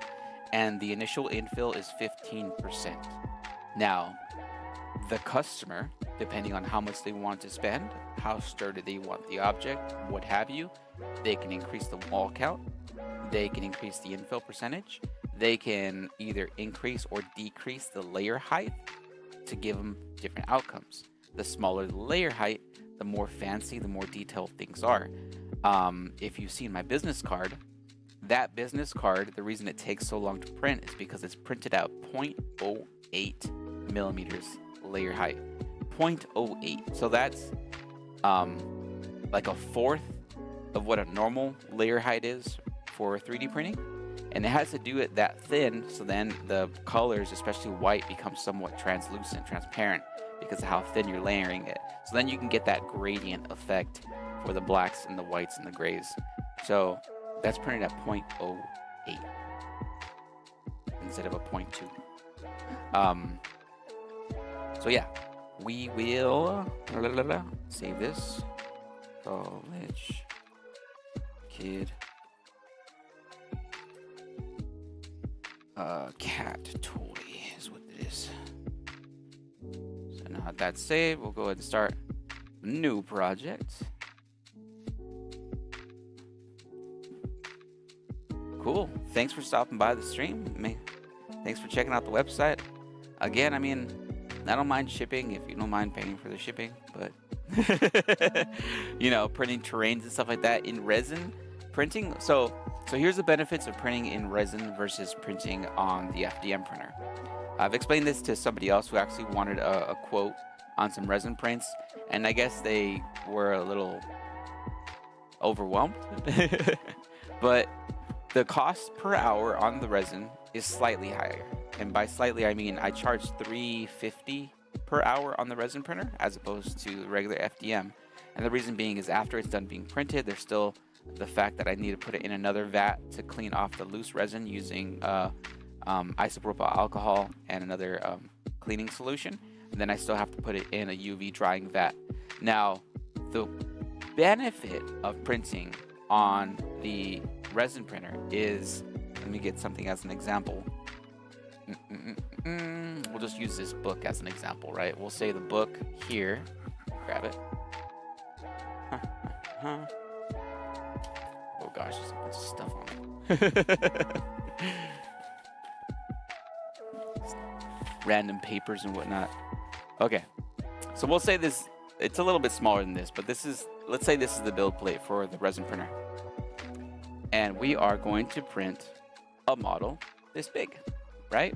And the initial infill is 15%. Now, the customer, depending on how much they want to spend, how sturdy they want the object, what have you, they can increase the wall count, they can increase the infill percentage, they can either increase or decrease the layer height to give them different outcomes. The smaller the layer height, the more fancy, the more detailed things are. If you've seen my business card, that business card, the reason it takes so long to print is because it's printed out 0.08 millimeters layer height. 0.08. So that's like a fourth of what a normal layer height is for 3D printing. And it has to do it that thin, so then the colors, especially white, become somewhat translucent, transparent, because of how thin you're layering it. So then you can get that gradient effect for the blacks and the whites and the grays. So that's printed at 0.08 instead of a 0.2. So yeah, we will save this. College kid cat toy is what it is. So now that's saved, we'll go ahead and start a new project. Cool. Thanks for stopping by the stream. Thanks for checking out the website. Again, I mean, I don't mind shipping if you don't mind paying for the shipping, but you know, printing terrains and stuff like that in resin printing. So here's the benefits of printing in resin versus printing on the FDM printer. I've explained this to somebody else who actually wanted a quote on some resin prints, and I guess they were a little overwhelmed. But the cost per hour on the resin is slightly higher. And by slightly, I mean I charge $3.50 per hour on the resin printer as opposed to the regular FDM. And the reason being is after it's done being printed, there's still the fact that I need to put it in another vat to clean off the loose resin using isopropyl alcohol and another cleaning solution. And then I still have to put it in a UV drying vat. Now, the benefit of printing on the resin printer is, let me get something as an example. We'll just use this book as an example, right? We'll say the book here. Grab it. Oh gosh, there's a bunch of stuff on it. Random papers and whatnot. Okay, so we'll say this, it's a little bit smaller than this, but this is, let's say this is the build plate for the resin printer. And we are going to print a model this big, right?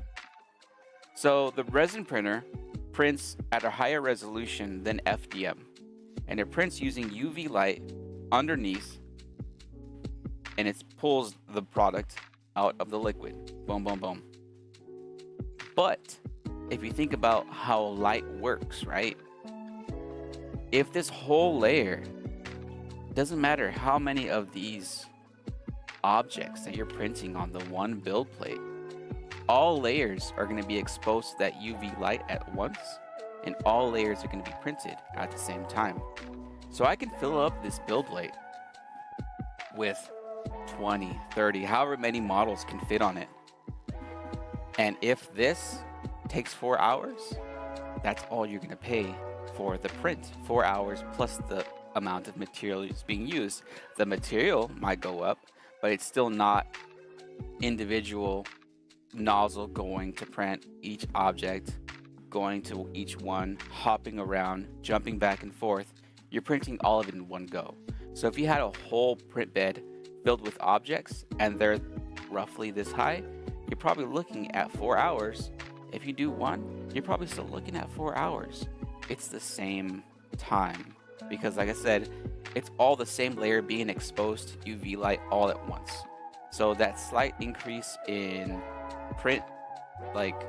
So the resin printer prints at a higher resolution than FDM, and it prints using UV light underneath, and it pulls the product out of the liquid. Boom, boom, boom. But if you think about how light works, right? If this whole layer, doesn't matter how many of these objects that you're printing on the one build plate, all layers are going to be exposed to that UV light at once, and all layers are going to be printed at the same time. So I can fill up this build plate with 20, 30, however many models can fit on it. And if this takes 4 hours, that's all you're going to pay for the print. 4 hours plus the amount of material is being used. The material might go up, but it's still not individual nozzle going to print each object, going to each one, hopping around, jumping back and forth. You're printing all of it in one go. So if you had a whole print bed filled with objects and they're roughly this high, you're probably looking at 4 hours. If you do one, you're probably still looking at 4 hours. It's the same time because, like I said, it's all the same layer being exposed to UV light all at once. So that slight increase in print, like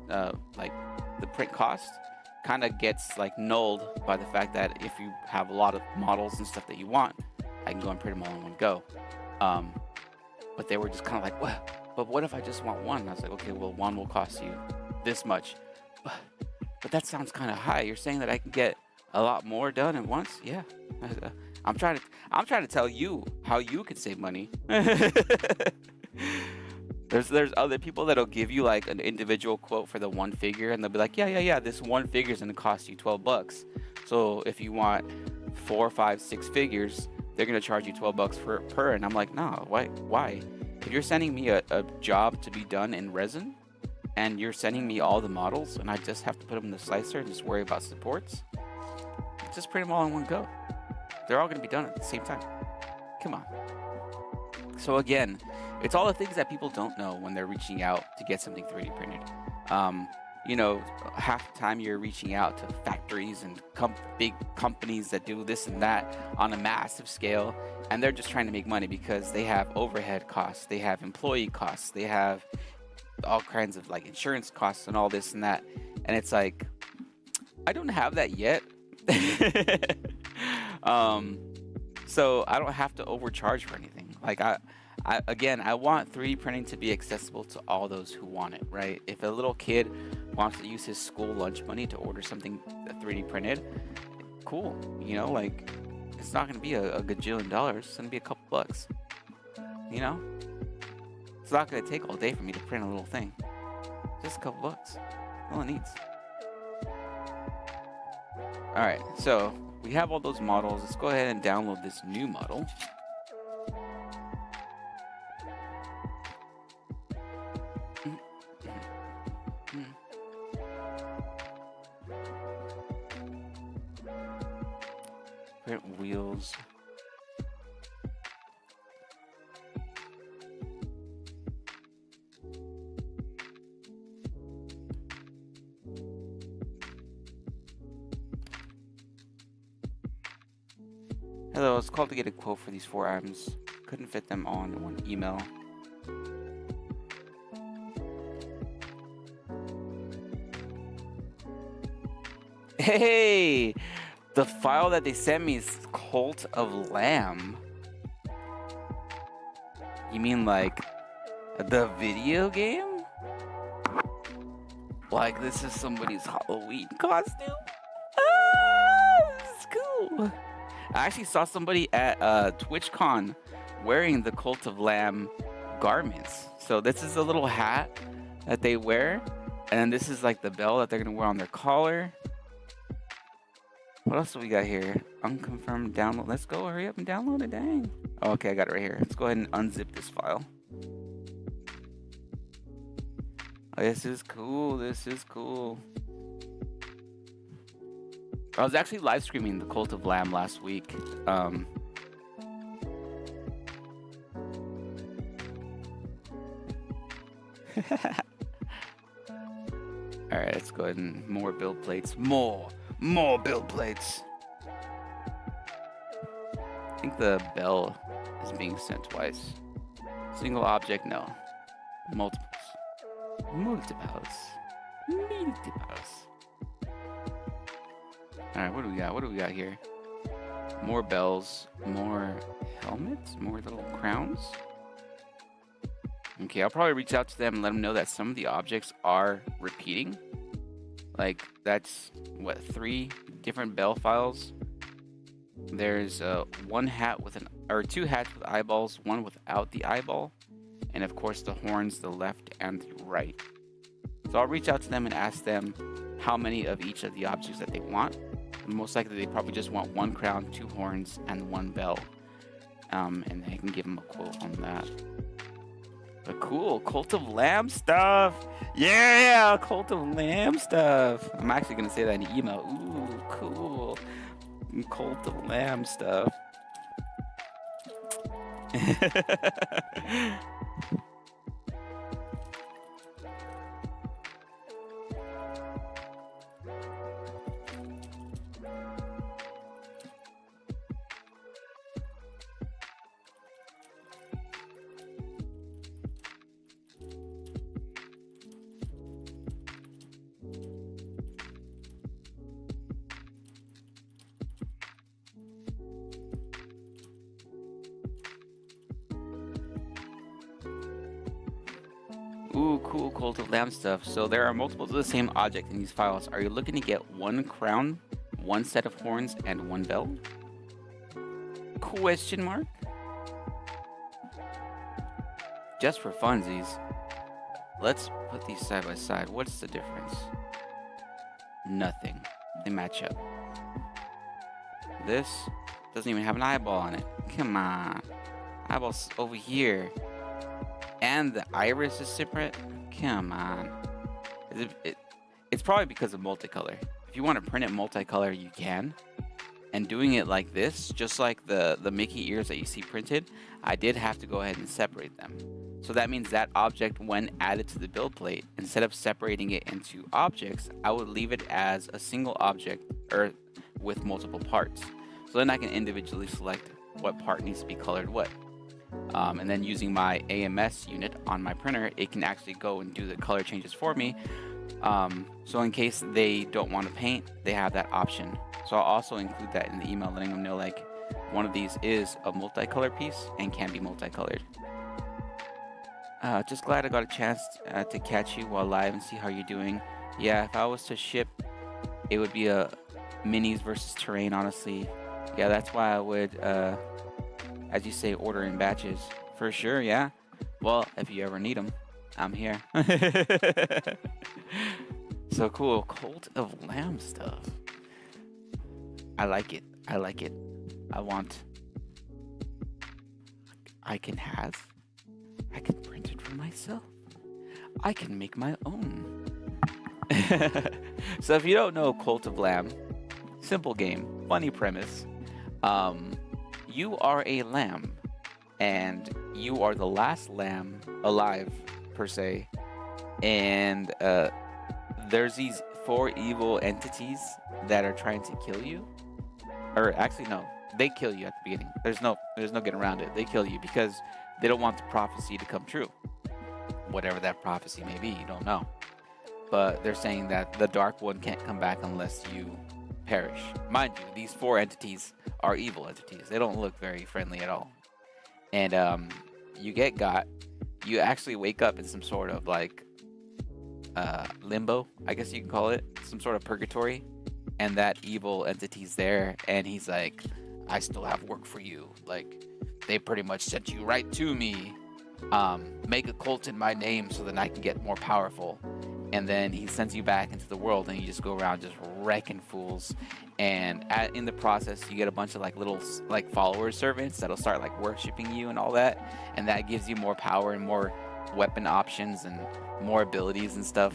the print cost, kind of gets like nulled by the fact that if you have a lot of models and stuff that you want, I can go and print them all in one go. But they were just kind of like, well, but what if I just want one? And I was like, okay, well, one will cost you this much. But that sounds kind of high. You're saying that I can get a lot more done at once? Yeah. I'm trying to tell you how you could save money. There's other people that'll give you like an individual quote for the one figure, and they'll be like, yeah, this one figure is gonna cost you $12. So if you want 4, 5, 6 figures, they're gonna charge you $12 per. And I'm like, no, why? If you're sending me a job to be done in resin, and you're sending me all the models, and I just have to put them in the slicer and just worry about supports, just print them all in one go. They're all gonna be done at the same time. Come on. So again, it's all the things that people don't know when they're reaching out to get something 3D printed. You know, half the time you're reaching out to factories and big companies that do this and that on a massive scale, and they're just trying to make money because they have overhead costs, they have employee costs, they have all kinds of like insurance costs and all this and that. And it's like, I don't have that yet. So I don't have to overcharge for anything. Like again, I want 3D printing to be accessible to all those who want it, right? If a little kid wants to use his school lunch money to order something 3D printed, cool. You know, like it's not gonna be a gajillion dollars. It's gonna be a couple bucks. You know, it's not gonna take all day for me to print a little thing. Just a couple bucks. All it needs. All right, so we have all those models. Let's go ahead and download this new model. Print wheels. Hello, it's called to get a quote for these 4 items. Couldn't fit them all in one email. Hey! The file that they sent me is Cult of Lamb. You mean like the video game? Like this is somebody's Halloween costume? Ah, this is cool. I actually saw somebody at TwitchCon wearing the Cult of Lamb garments. So this is a little hat that they wear, and this is like the bell that they're gonna wear on their collar. What else do we got here? Unconfirmed download. Let's go, hurry up and download it, dang. Oh, okay, I got it right here. Let's go ahead and unzip this file. Oh, this is cool, this is cool. I was actually live streaming the Cult of Lamb last week. Alright, let's go ahead and more build plates. More build plates. I think the bell is being sent twice. Single object, no. Multiples. Multiples. Alright, what do we got? What do we got here? More bells, more helmets, more little crowns. Okay, I'll probably reach out to them and let them know that some of the objects are repeating. Like, that's, what, 3 different bell files? There's 1 hat with or 2 hats with eyeballs, 1 without the eyeball. And of course the horns, the left and the right. So I'll reach out to them and ask them how many of each of the objects that they want. Most likely they probably just want 1 crown, 2 horns, and 1 bell. And I can give them a quote on that. But cool, Cult of Lamb stuff. Yeah, Cult of Lamb stuff. I'm actually gonna say that in the email. Ooh, cool. Cult of Lamb stuff. Ooh, cool, Cult of Lamb stuff. So there are multiples of the same object in these files. Are you looking to get 1 crown, 1 set of horns, and 1 bell? Question mark? Just for funsies. Let's put these side by side. What's the difference? Nothing. They match up. This doesn't even have an eyeball on it. Come on. Eyeball's over here. And the iris is separate? Come on. It's probably because of multicolor. If you want to print it multicolor, you can. And doing it like this, just like the Mickey ears that you see printed, I did have to go ahead and separate them. So that means that object, when added to the build plate, instead of separating it into objects, I would leave it as a single object or with multiple parts. So then I can individually select what part needs to be colored what. And then using my AMS unit on my printer, it can actually go and do the color changes for me So in case they don't want to paint, they have that option. So I'll also include that in the email, letting them know like one of these is a multicolored piece and can be multicolored. Just glad I got a chance to catch you while live and see how you're doing. Yeah, if I was to ship, it would be a minis versus terrain, honestly. Yeah, that's why I would, as you say, order in batches. For sure, yeah. Well, if you ever need them, I'm here. So cool. Cult of Lamb stuff. I like it. I like it. I want. I can have. I can print it for myself. I can make my own. So if you don't know Cult of Lamb, simple game, funny premise. You are a lamb, and you are the last lamb alive, per se. And there's these 4 evil entities that are trying to kill you. Or actually, no, they kill you at the beginning. There's no getting around it. They kill you because they don't want the prophecy to come true. Whatever that prophecy may be, you don't know. But they're saying that the Dark One can't come back unless you perish. Mind you, these 4 entities are evil entities. They don't look very friendly at all. And you get got. You actually wake up in some sort of like limbo, I guess you can call it, some sort of purgatory. And that evil entity's there, and he's like, I still have work for you. Like, they pretty much sent you right to me. Make a cult in my name so that I can get more powerful. And then he sends you back into the world, and you just go around just wrecking fools. And in the process, you get a bunch of like little like follower servants that'll start like worshiping you and all that. And that gives you more power and more weapon options and more abilities and stuff.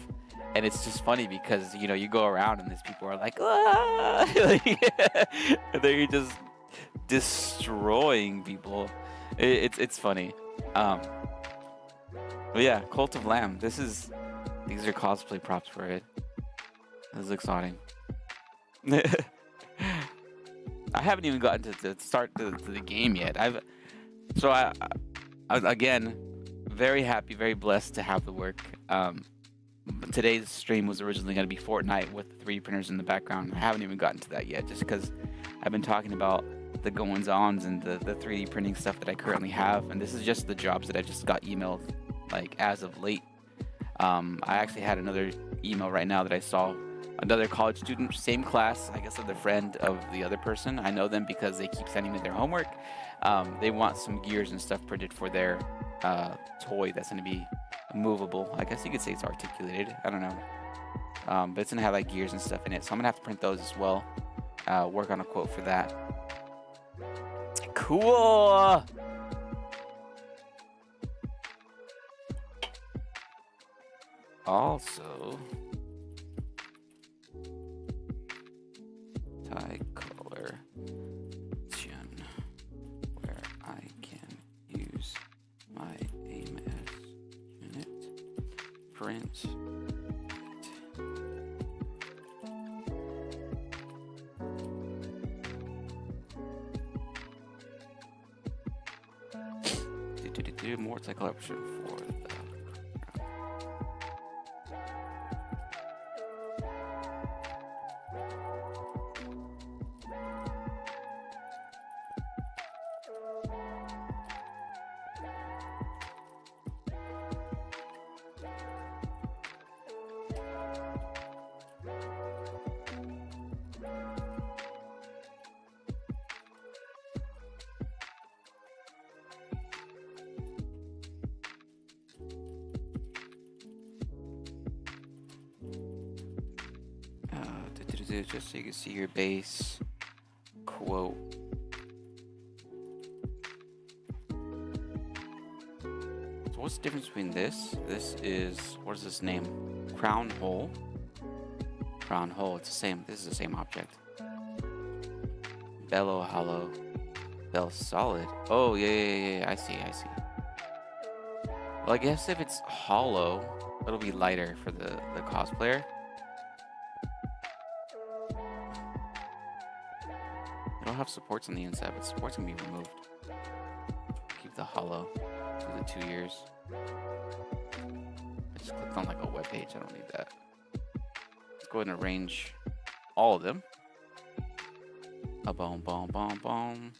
And it's just funny because, you know, you go around and these people are like, ah! And they're just destroying people. It's funny. But yeah, Cult of Lamb. These are cosplay props for it. This is exciting. I haven't even gotten to start to the game yet. I again, very happy, very blessed to have the work. Today's stream was originally going to be Fortnite with 3D printers in the background. I haven't even gotten to that yet, just because I've been talking about the goings-ons and the 3D printing stuff that I currently have, and this is just the jobs that I just got emailed, like, as of late. I actually had another email right now that I saw. Another college student, same class, I guess, of the friend of the other person. I know them because they keep sending me their homework. They want some gears and stuff printed for their toy that's going to be movable. I guess you could say it's articulated. I don't know. But it's gonna have like gears and stuff in it, so I'm gonna have to print those as well. Work on a quote for that. Cool. Also, tie color where I can use my aim as unit. Print it. Do more color option for the just so you can see your base quote. So what's the difference between this? This is, what is this name? Crown hole. Crown hole, it's the same. This is the same object. Bellow hollow. Bell solid. Oh, yeah. I see. Well, I guess if it's hollow, it'll be lighter for the cosplayer. It'll have supports on the inside, but supports can be removed. Keep the hollow for the 2 years. I just clicked on like a web page. I don't need that. go ahead and arrange all of them. A boom, boom, boom, boom.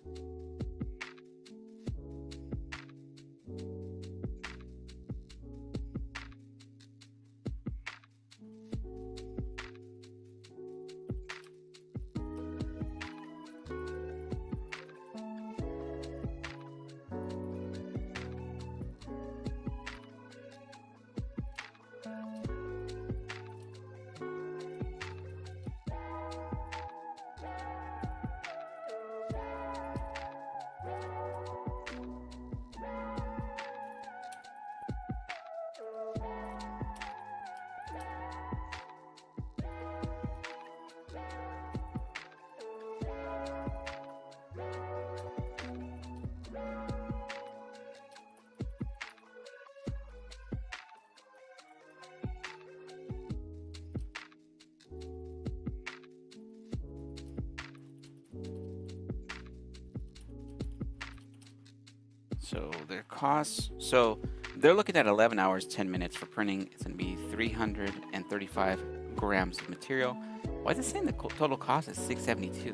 So their costs, so they're looking at 11 hours, 10 minutes for printing. It's going to be 335 grams of material. Why is it saying the total cost is 672?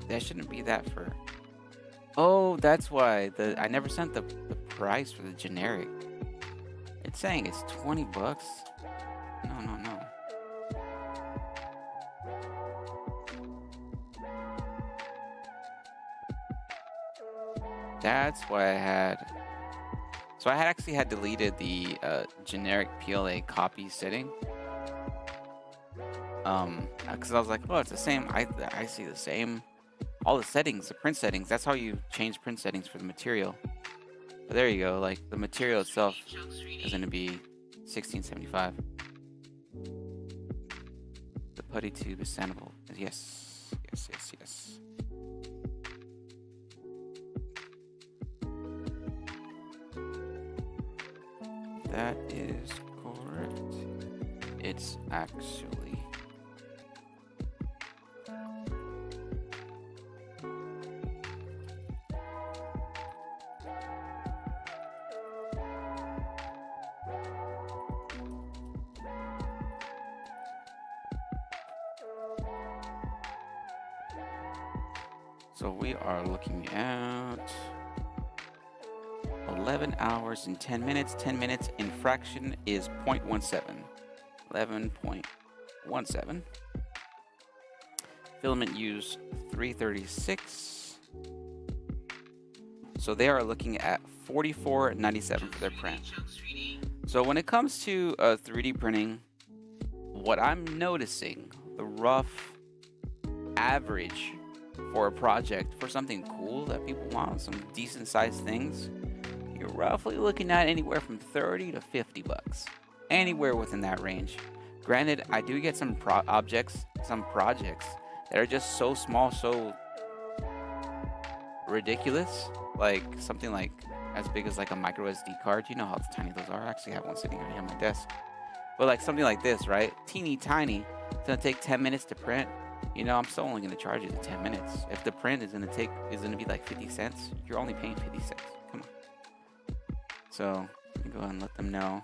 That shouldn't be that for... Oh, that's why. I never sent the price for the generic. It's saying it's 20 bucks. No, no, no. That's why I had... So I had actually had deleted the generic PLA copy setting. Because I was like, oh, it's the same. I see the same. All the settings, the print settings. That's how you change print settings for the material. But there you go. Like the material itself is going to be $16.75. The putty tube is sandable. Yes, yes, yes, yes. That is correct. It's actually... So we are looking at 11 hours and 10 minutes. 10 minutes in fraction is 0.17. 11.17. Filament use 336. So they are looking at $44.97 for their print. So when it comes to 3D printing, what I'm noticing, the rough average for a project, for something cool that people want, some decent sized things, you're roughly looking at anywhere from 30 to 50 bucks. Anywhere within that range. Granted, I do get some projects that are just so small, so ridiculous. Like something like as big as like a micro SD card. You know how tiny those are. I actually have one sitting right here on my desk. But like something like this, right? Teeny tiny. It's gonna take 10 minutes to print. You know, I'm still only gonna charge you the 10 minutes. If the print is gonna be like 50 cents, you're only paying 50 cents. Come on. So let me go ahead and let them know.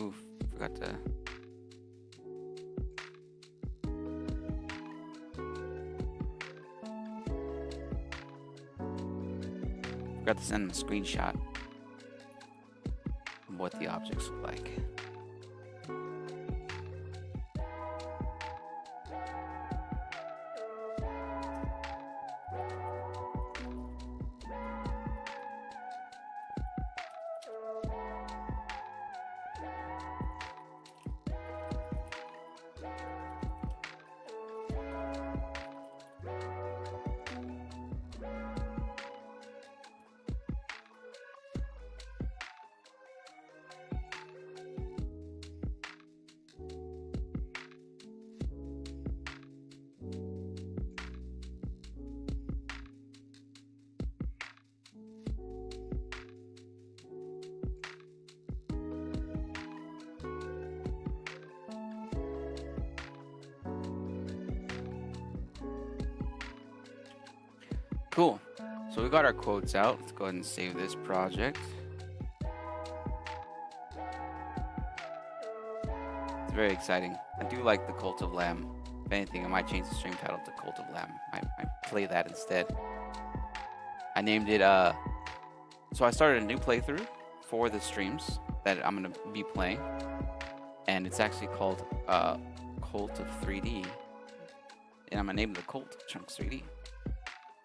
Oof, forgot to... Forgot to send them a screenshot of what the objects look like. Cool. So we got our quotes out. Let's go ahead and save this project. It's very exciting. I do like the Cult of Lamb. If anything, I might change the stream title to Cult of Lamb. I play that instead. I named it, so I started a new playthrough for the streams that I'm going to be playing. And it's actually called Cult of 3D. And I'm going to name it the Cult of Chunks 3D.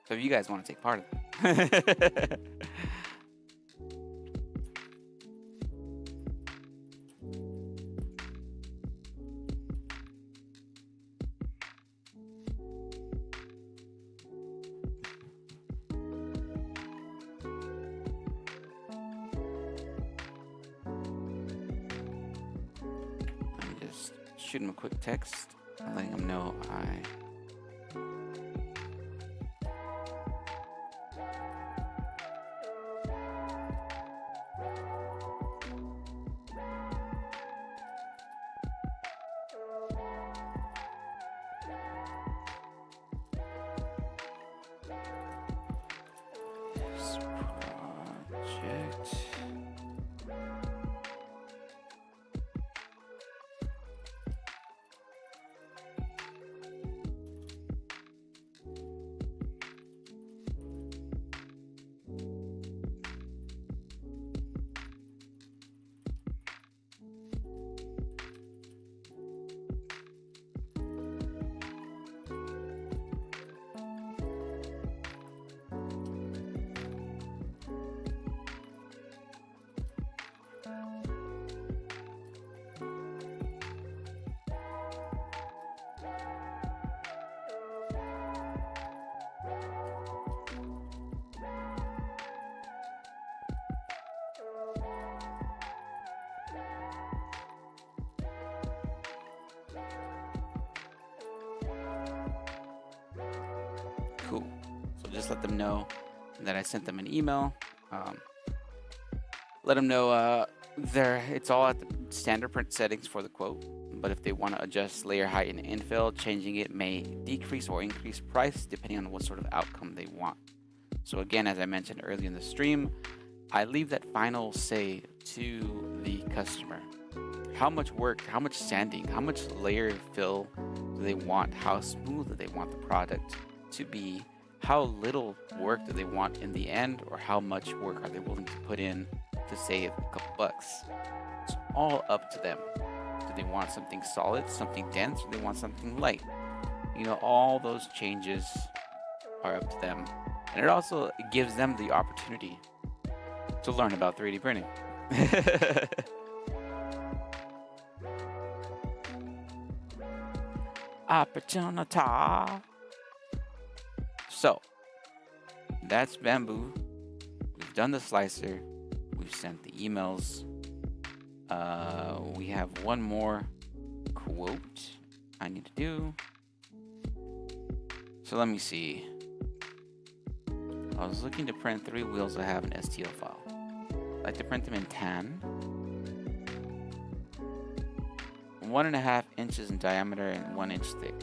So if you guys want to take part of it. Let me just shoot him a quick text, letting him know this project. Cool. So just let them know that I sent them an email. Let them know it's all at the standard print settings for the quote. But if they want to adjust layer height and infill, changing it may decrease or increase price depending on what sort of outcome they want. So again, as I mentioned earlier in the stream, I leave that final say to the customer. How much work, how much sanding, how much layer fill do they want? How smooth do they want the product to be? How little work do they want in the end, or how much work are they willing to put in to save a couple bucks? It's all up to them. Do they want something solid, something dense, or do they want something light? You know, all those changes are up to them. And it also gives them the opportunity to learn about 3D printing. Opportunity. So, that's Bamboo. We've done the slicer. We've sent the emails. We have one more quote I need to do. So let me see. I was looking to print 3 wheels that have an STL file. I'd like to print them in tan. 1.5 inches in diameter and 1 inch thick.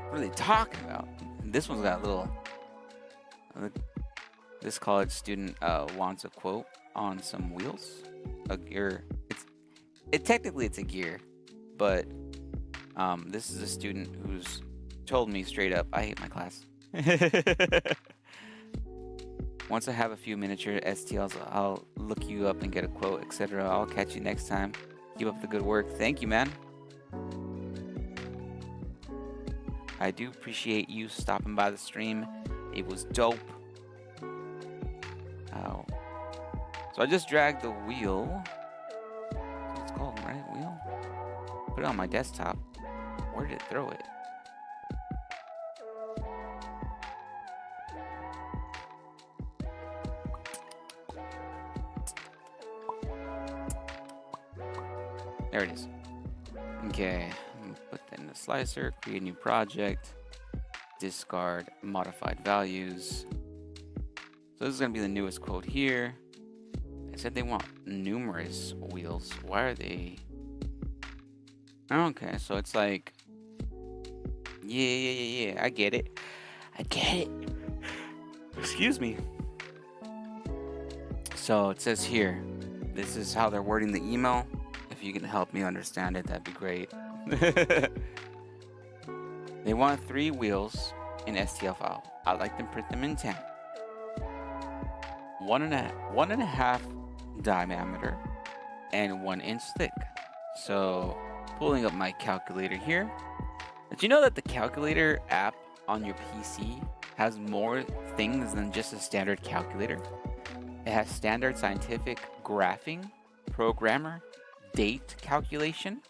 What are they talking about? This one's got a little... This college student wants a quote on some wheels. A gear. Technically it's a gear, but this is a student who's told me straight up, I hate my class. Once I have a few miniature STLs, I'll look you up and get a quote, etc. I'll catch you next time. Keep up the good work. Thank you, man. I do appreciate you stopping by the stream. It was dope. So I just dragged the wheel. That's what it's called, right? Wheel? Put it on my desktop. Where did it throw it? There it is. Okay, put that in the slicer, create a new project, discard modified values. So this is gonna be the newest quote here. They said they want numerous wheels. Why are they? Okay, so it's like, yeah, I get it. Excuse me. So it says here, this is how they're wording the email. If you can help me understand it, that'd be great. They want 3 wheels in STL file. I'd like to print them in 10. 1.5 diameter and 1 inch thick. So pulling up my calculator here. Did you know that the calculator app on your PC has more things than just a standard calculator? It has standard scientific graphing, programmer, date calculation,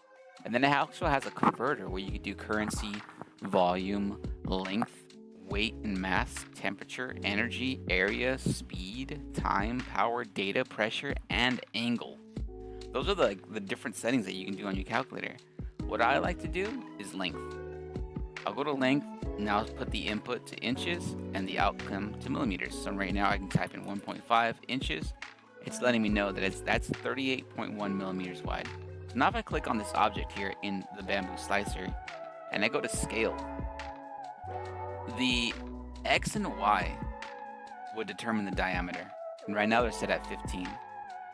and then it also has a converter where you can do currency, volume, length, weight and mass, temperature, energy, area, speed, time, power, data, pressure, and angle. Those are the different settings that you can do on your calculator. What I like to do is length. I'll go to length, now put the input to inches and the outcome to millimeters. So right now I can type in 1.5 inches. It's letting me know that that's 38.1 millimeters wide. So now if I click on this object here in the bamboo slicer and I go to scale, the X and Y would determine the diameter. And right now they're set at 15.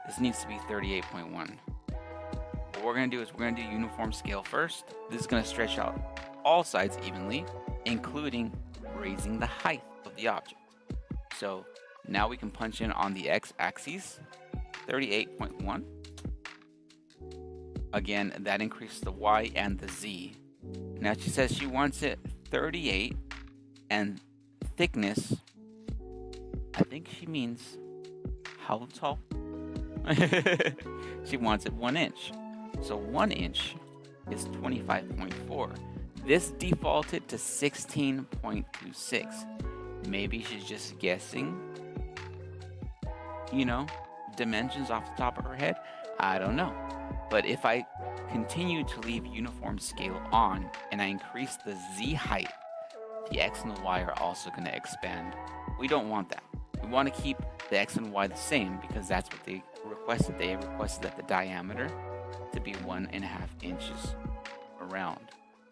This needs to be 38.1. What we're gonna do is we're gonna do uniform scale first. This is gonna stretch out all sides evenly, including raising the height of the object. So now we can punch in on the x-axis, 38.1. Again, that increases the y and the z. Now she says she wants it 38 and thickness, I think she means how tall? She wants it 1 inch. So 1 inch is 25.4. This defaulted to 16.26. Maybe she's just guessing, dimensions off the top of her head. I don't know. But if I continue to leave uniform scale on and I increase the Z height, the X and the Y are also going to expand. We don't want that. We want to keep the X and Y the same because that's what they requested. They requested that the diameter to be 1.5 inches around.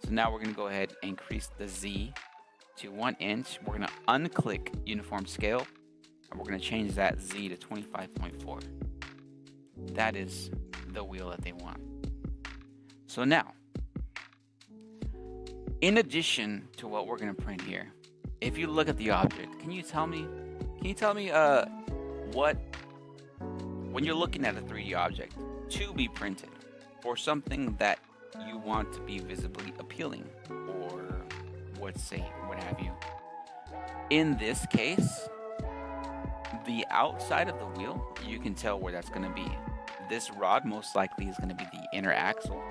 So now we're going to go ahead and increase the Z to 1 inch. We're going to unclick uniform scale and we're going to change that Z to 25.4. That is the wheel that they want. So now, in addition to what we're going to print here, if you look at the object, can you tell me what, when you're looking at a 3D object to be printed or something that you want to be visibly appealing or what have you. In this case, the outside of the wheel, you can tell where that's going to be. This rod most likely is going to be the inner axle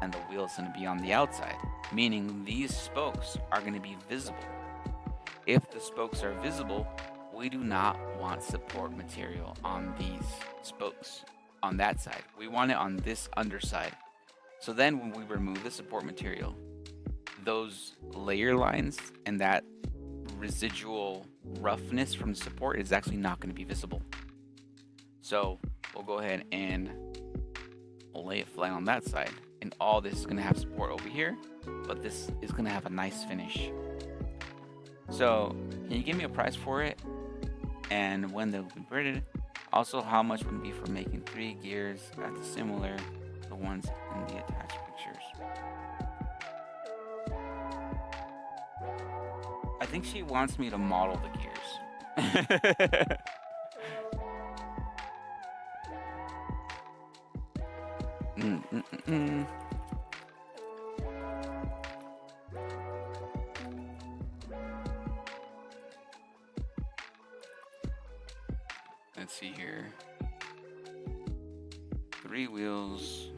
and the wheel is going to be on the outside, meaning these spokes are going to be visible. If the spokes are visible, we do not want support material on these spokes on that side. We want it on this underside. So then when we remove the support material, those layer lines and that residual roughness from the support is actually not going to be visible. So we'll go ahead and lay it flat on that side. And all this is going to have support over here, but this is going to have a nice finish. So can you give me a price for it? And when they'll be printed? Also, how much would it be for making 3 gears that's similar to the ones in the attached pictures? I think she wants me to model the gears. Let's see here. 3 wheels.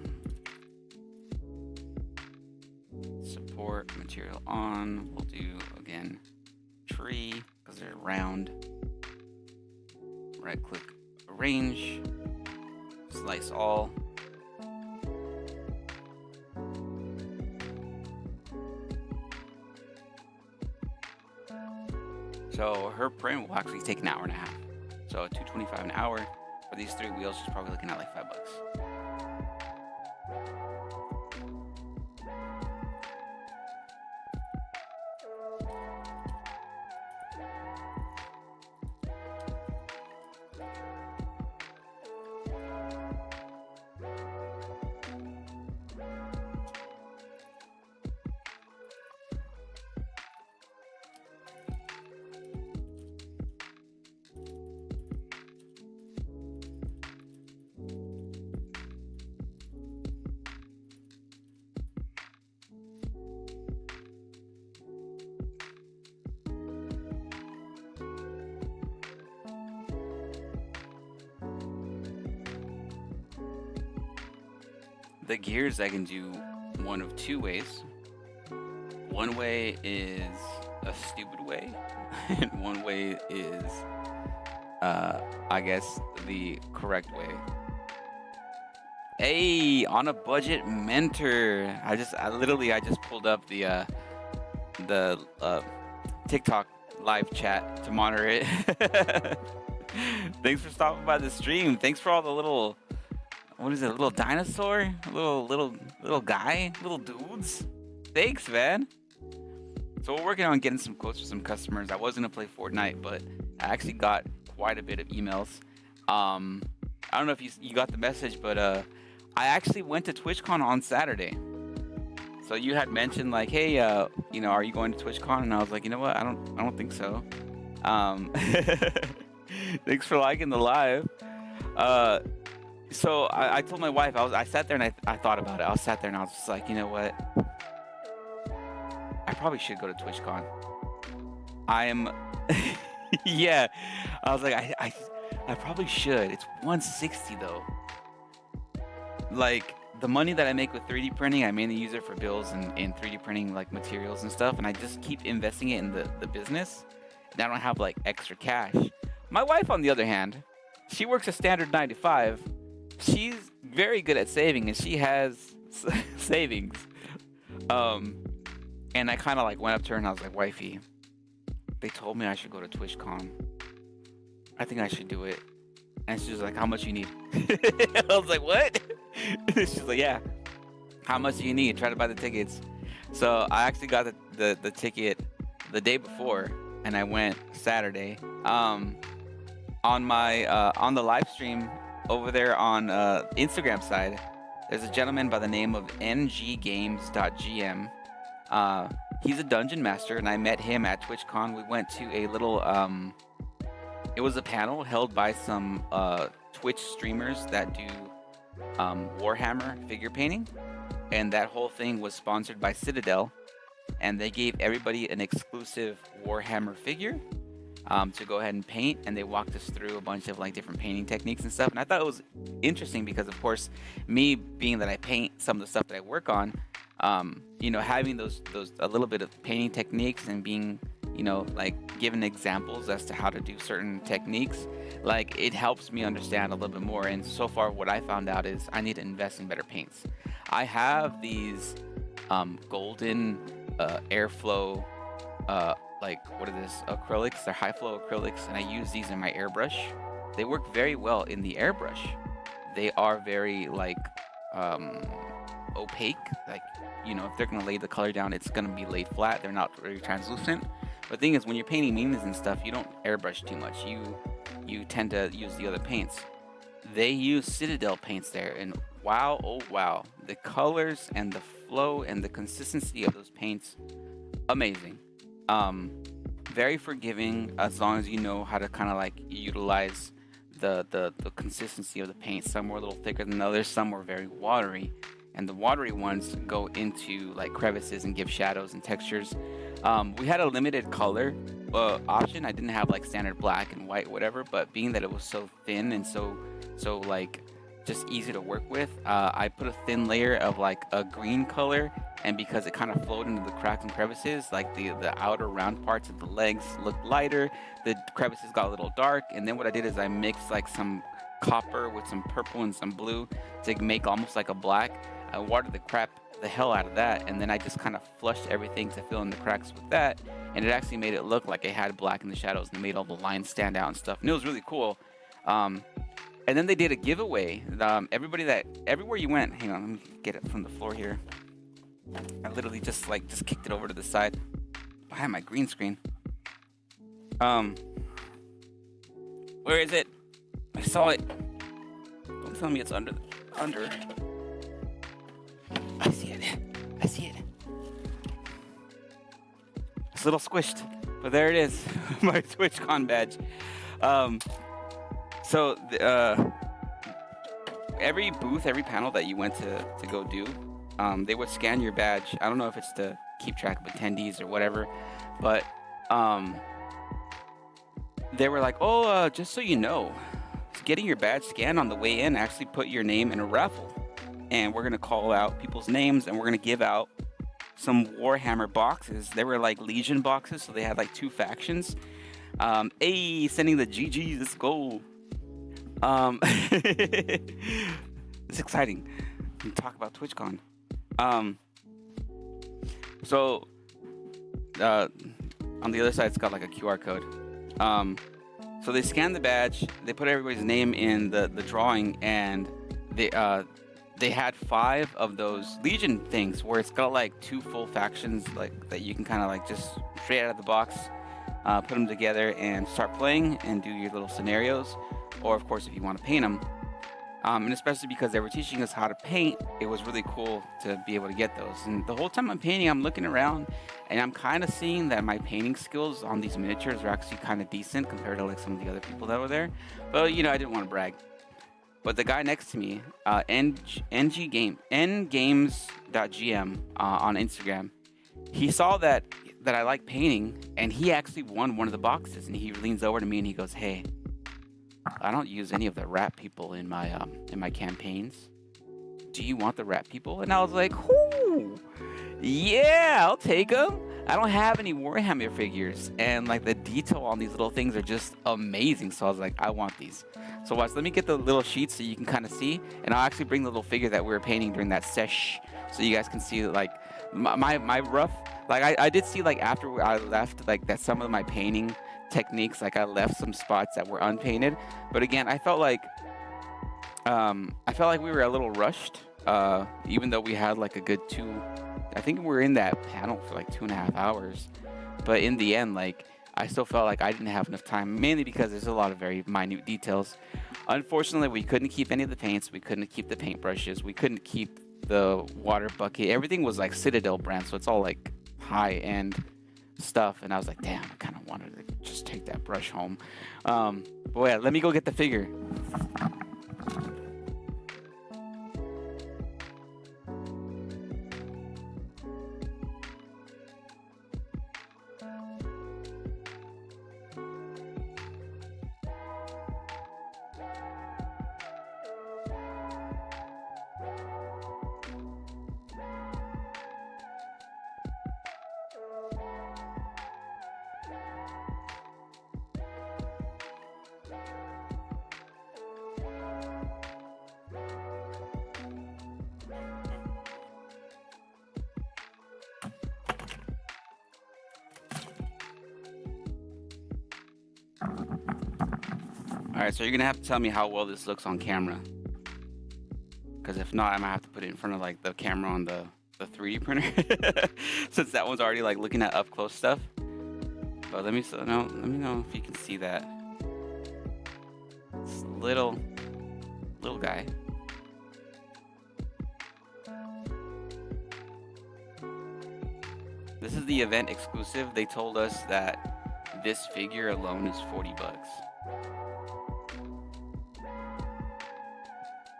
Support material on. We'll do again tree because they're round. Right click arrange. Slice all. So her print will actually take an hour and a half. So $225 an hour for these 3 wheels. She's probably looking at like $5. The gears I can do one of 2 ways. One way is a stupid way, and one way is, I guess, the correct way. Hey, on a budget mentor. I just pulled up the TikTok live chat to monitor it. Thanks for stopping by the stream. Thanks for all the little, what is it, a little dinosaur? A little guy? Little dudes? Thanks, man. So we're working on getting some quotes for some customers. I was gonna play Fortnite, but I actually got quite a bit of emails. I don't know if you got the message, but I actually went to TwitchCon on Saturday. So you had mentioned like, hey, you know, are you going to TwitchCon? And I was like, you know what? I don't think so. Thanks for liking the live. So I told my wife, I sat there and I thought about it. I sat there and I was just like, you know what? I probably should go to TwitchCon. I am, yeah. I was like, I probably should. It's 160 though. Like the money that I make with 3D printing, I mainly use it for bills and 3D printing like materials and stuff. And I just keep investing it in the business. And I don't have like extra cash. My wife, on the other hand, she works a standard 9 to 5. She's very good at saving and she has savings. And I kind of like went up to her and I was like, wifey, they told me I should go to TwitchCon. I think I should do it. And she was like, how much you need? I was like, what? She's like, yeah. How much do you need? Try to buy the tickets. So I actually got the ticket the day before and I went Saturday. On the live stream over there on Instagram side, there's a gentleman by the name of nggames.gm. He's a dungeon master, and I met him at TwitchCon. We went to a little, it was a panel held by some Twitch streamers that do Warhammer figure painting, and that whole thing was sponsored by Citadel, and they gave everybody an exclusive Warhammer figure to go ahead and paint, and they walked us through a bunch of like different painting techniques and stuff. And I thought it was interesting because, of course, me being that I paint some of the stuff that I work on, you know, having those a little bit of painting techniques and being, you know, like given examples as to how to do certain techniques, like it helps me understand a little bit more. And so far, what I found out is I need to invest in better paints. I have these golden airflow like, what are this, acrylics? They're high flow acrylics, and I use these in my airbrush. They work very well in the airbrush. They are very like opaque, like, you know, if they're gonna lay the color down, it's gonna be laid flat. They're not very translucent. But the thing is, when you're painting memes and stuff, you don't airbrush too much. You tend to use the other paints. They use Citadel paints there, and wow, oh wow, the colors and the flow and the consistency of those paints, amazing. Very forgiving as long as you know how to kind of like utilize the consistency of the paint. Some were a little thicker than others, some were very watery, and the watery ones go into like crevices and give shadows and textures. We had a limited color option. I didn't have like standard black and white, whatever, but being that it was so thin and so like just easy to work with, I put a thin layer of like a green color, and because it kind of flowed into the cracks and crevices, like the outer round parts of the legs looked lighter, the crevices got a little dark, and then what I did is I mixed like some copper with some purple and some blue to make almost like a black. I watered the hell out of that, and then I just kind of flushed everything to fill in the cracks with that, and it actually made it look like it had black in the shadows, and it made all the lines stand out and stuff. And it was really cool. And then they did a giveaway. Everywhere you went. Hang on, let me get it from the floor here. I literally just kicked it over to the side behind my green screen. Where is it? I saw it. Don't tell me it's under. I see it. It's a little squished, but there it is. My TwitchCon badge. So every booth, every panel that you went to go do, they would scan your badge. I don't know if it's to keep track of attendees or whatever, but they were like, oh, just so you know, getting your badge scanned on the way in actually put your name in a raffle. And we're going to call out people's names, and we're going to give out some Warhammer boxes. They were like Legion boxes, so they had like 2 factions. Hey, sending the GGs, let's go. It's exciting. We talk about TwitchCon. So on the other side, it's got like a QR code. So they scanned the badge, they put everybody's name in the drawing, and they had 5 of those Legion things where it's got like 2 full factions like that you can kind of like just straight out of the box put them together and start playing and do your little scenarios, or of course if you want to paint them. And especially because they were teaching us how to paint, it was really cool to be able to get those. And the whole time I'm painting, I'm looking around and I'm kind of seeing that my painting skills on these miniatures are actually kind of decent compared to like some of the other people that were there. But you know, I didn't want to brag. But the guy next to me, ngames.gm on Instagram, he saw that I like painting, and he actually won one of the boxes. And he leans over to me and he goes, "Hey, I don't use any of the rat people in my campaigns. Do you want the rat people?" And I was like, "Ooh, yeah, I'll take them." I don't have any Warhammer figures, and like the detail on these little things are just amazing. So I was like, I want these. So watch, let me get the little sheets so you can kind of see, and I'll actually bring the little figure that we were painting during that sesh, so you guys can see like my rough. Like I did see like after I left, like that some of my painting techniques, like I left some spots that were unpainted. But again, I felt like we were a little rushed, even though we had like a good 2. I think we were in that panel for like 2.5 hours, but in the end, like I still felt like I didn't have enough time, mainly because there's a lot of very minute details. Unfortunately, we couldn't keep any of the paints, we couldn't keep the paintbrushes, we couldn't keep the water bucket. Everything was like Citadel brand, so it's all like high-end stuff, and I was like, damn, I kind of wanted to just take that brush home. But yeah, let me go get the figure. Alright, so you're gonna have to tell me how well this looks on camera, because if not, I might have to put it in front of like the camera on the 3D printer, since that one's already like looking at up close stuff. But let me know if you can see that. It's little guy. This is the event exclusive. They told us that this figure alone is $40.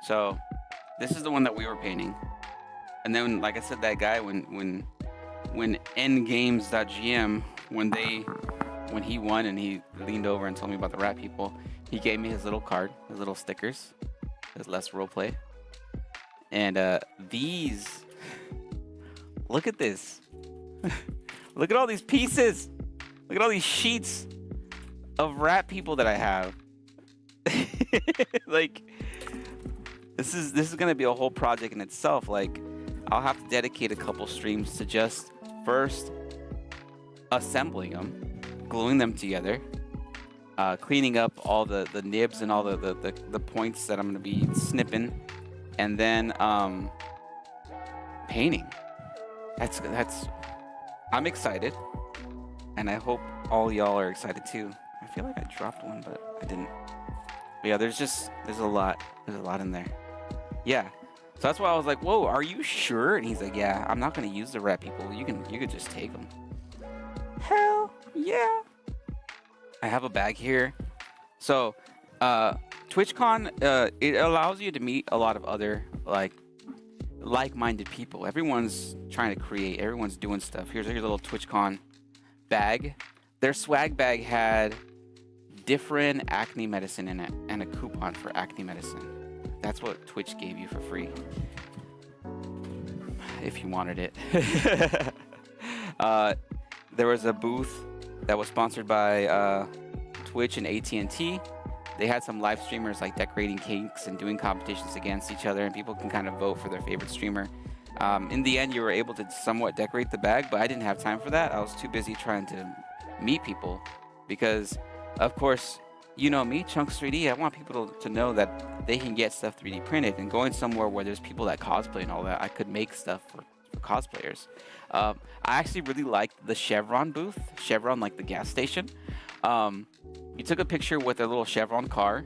So this is the one that we were painting. And then, like I said, that guy, when ngames.gm, when he won and he leaned over and told me about the rat people, he gave me his little card, his little stickers, his less roleplay. And these, look at this. Look at all these pieces. Look at all these sheets of rat people that I have. Like, this is gonna be a whole project in itself. Like, I'll have to dedicate a couple streams to just first assembling them, gluing them together, cleaning up all the nibs and all the points that I'm gonna be snipping, and then painting. That's I'm excited, and I hope all y'all are excited too. I feel like I dropped one, but I didn't. But yeah, there's a lot in there. Yeah. So that's why I was like, "Whoa, are you sure?" And he's like, "Yeah, I'm not gonna use the rat people. You could just take them." Hell yeah. I have a bag here. So, TwitchCon, it allows you to meet a lot of other like-minded people. Everyone's trying to create. Everyone's doing stuff. Here's your little TwitchCon bag. Their swag bag had different acne medicine in it and a coupon for acne medicine. That's what Twitch gave you for free, if you wanted it. There was a booth that was sponsored by Twitch and AT&T. They had some live streamers like decorating cakes and doing competitions against each other, and people can kind of vote for their favorite streamer. In the end, you were able to somewhat decorate the bag, but I didn't have time for that. I was too busy trying to meet people because, of course, you know me, Chunks 3D, I want people to know that they can get stuff 3D printed, and going somewhere where there's people that cosplay and all that, I could make stuff for cosplayers. I actually really liked the Chevron booth, Chevron like the gas station. You took a picture with a little Chevron car.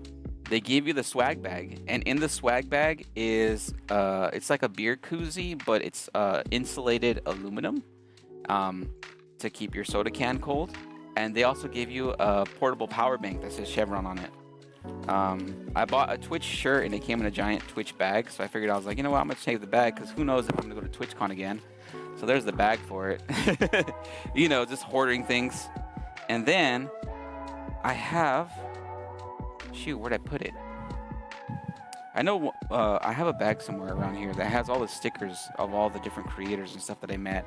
They gave you the swag bag, and in the swag bag is it's like a beer koozie, but it's insulated aluminum to keep your soda can cold. And they also gave you a portable power bank that says Chevron on it. I bought a Twitch shirt and it came in a giant Twitch bag, so I figured I was like, you know what, I'm gonna save the bag because who knows if I'm gonna go to TwitchCon again. So there's the bag for it. You know, just hoarding things. And then I have, shoot, where'd I put it? I know I have a bag somewhere around here that has all the stickers of all the different creators and stuff that I met.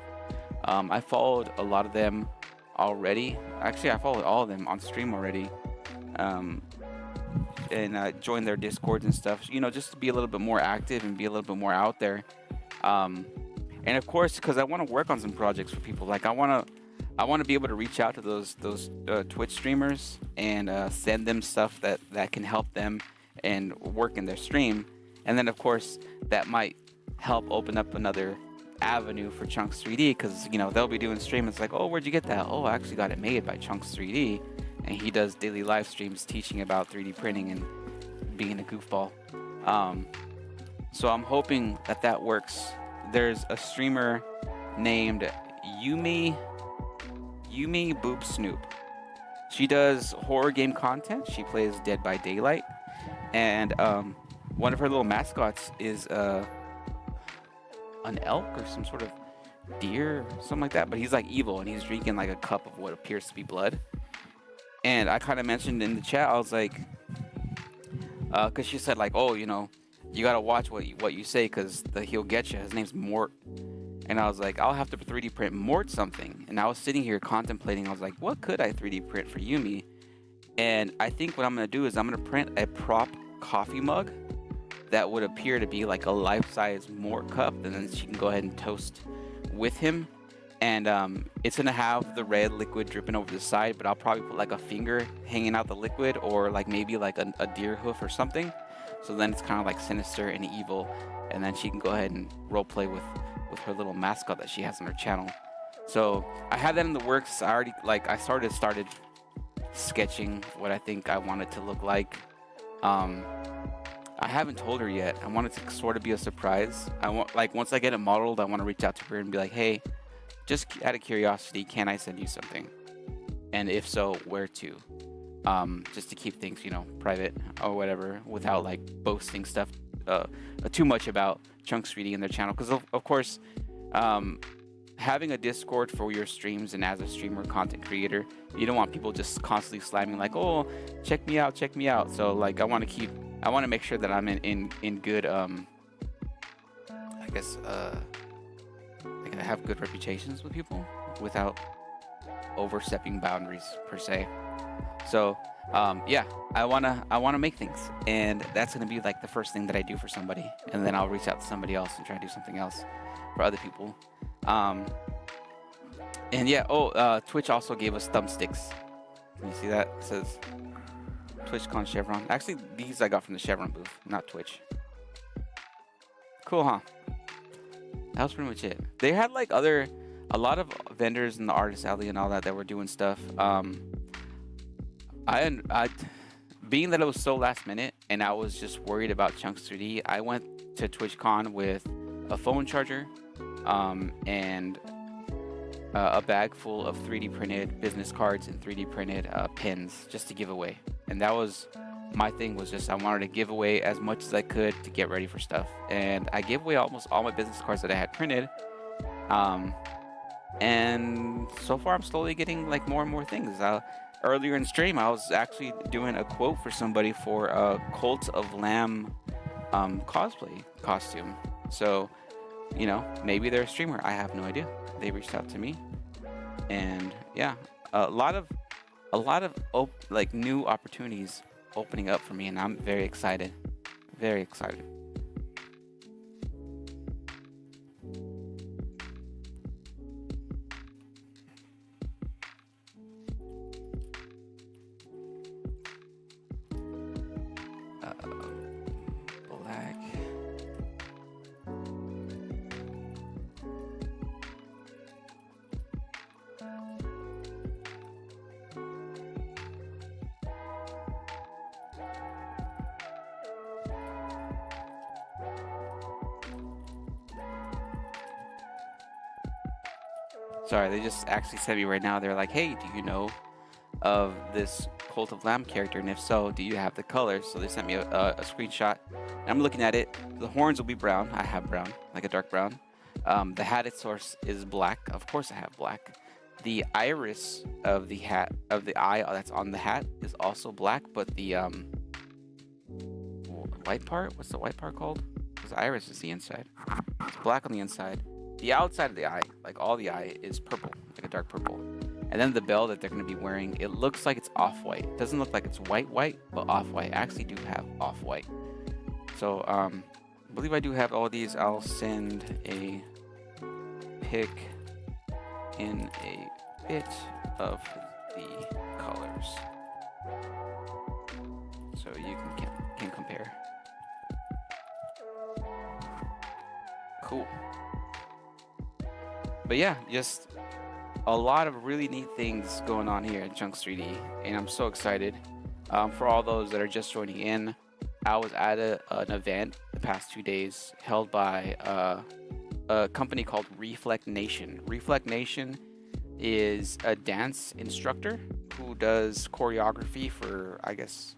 I followed a lot of them already. Actually, I followed all of them on stream already. And joined their discords and stuff, you know, just to be a little bit more active and be a little bit more out there. And of course, because I want to work on some projects for people. Like I want to be able to reach out to those Twitch streamers and send them stuff that can help them and work in their stream. And then of course that might help open up another avenue for Chunks 3D, because you know they'll be doing stream. It's like, oh, where'd you get that? Oh, I actually got it made by Chunks 3D, and he does daily live streams teaching about 3D printing and being a goofball. So I'm hoping that works. There's a streamer named Yumi Boop Snoop. She does horror game content. She plays Dead by Daylight, and one of her little mascots is an elk or some sort of deer, something like that. But he's like evil, and he's drinking like a cup of what appears to be blood. And I kind of mentioned in the chat, I was like, because she said like, oh, you know, you gotta watch what you say, because he'll get you. His name's Mort. And I was like, I'll have to 3D print Mort something. And I was sitting here contemplating. I was like, what could I 3D print for Yumi? And I think what I'm gonna do is I'm gonna print a prop coffee mug that would appear to be like a life-size Mort cup, and then she can go ahead and toast with him. And it's gonna have the red liquid dripping over the side, but I'll probably put like a finger hanging out the liquid, or like maybe like a deer hoof or something. So then it's kind of like sinister and evil, and then she can go ahead and role play with her little mascot that she has on her channel. So I had that in the works. I already started sketching what I think I want it to look like. I haven't told her yet. I want it to sort of be a surprise. I want, like, once I get it modeled, I want to reach out to her and be like, hey, just out of curiosity, can I send you something? And if so, where to? Just to keep things, you know, private or whatever, without like boasting stuff too much about Chunks 3D and their channel. Because of course, having a Discord for your streams, and as a streamer, content creator, you don't want people just constantly slamming like, oh, check me out, check me out. So like, I want to make sure that I'm in good, I guess, like I have good reputations with people without overstepping boundaries per se. So yeah, I wanna make things, and that's gonna be like the first thing that I do for somebody, and then I'll reach out to somebody else and try to do something else for other people. And yeah, Twitch also gave us thumbsticks. Can you see that? It says TwitchCon Chevron. Actually, these I got from the Chevron booth, not Twitch. Cool, huh? That was pretty much it. They had like a lot of vendors in the artist alley and all that were doing stuff. I being that it was so last minute and I was just worried about Chunks 3D, I went to TwitchCon with a phone charger, and a bag full of 3D printed business cards and 3D printed pins just to give away. And that was my thing, was just I wanted to give away as much as I could to get ready for stuff. And I gave away almost all my business cards that I had printed. And so far I'm slowly getting like more and more things. Earlier in stream, I was actually doing a quote for somebody for a Cult of Lamb cosplay costume. So, you know, maybe they're a streamer. I have no idea. They reached out to me, and yeah, a lot of like new opportunities opening up for me, and I'm very excited. Very excited. Black. Sorry, they just actually sent me right now. They're like, hey, do you know of this Cult of Lamb character? And if so, do you have the colors? So they sent me a screenshot. And I'm looking at it. The horns will be brown. I have brown, like a dark brown. The hat source is black. Of course I have black. The iris of the hat, of the eye that's on the hat, is also black, but the white part, what's the white part called? Because the iris is the inside. It's black on the inside. The outside of the eye, like all the eye, is purple, like a dark purple. And then the bell that they're going to be wearing, it looks like it's off-white. It doesn't look like it's white, but off-white. I actually do have off-white. So, I believe I do have all these. I'll send a pic in a bit of the colors, so you can compare. Cool. But yeah, just a lot of really neat things going on here at Chunks 3D, and I'm so excited. For all those that are just joining in, I was at an event the past 2 days held by a company called Reflect Nation. Reflect Nation is a dance instructor who does choreography for, I guess,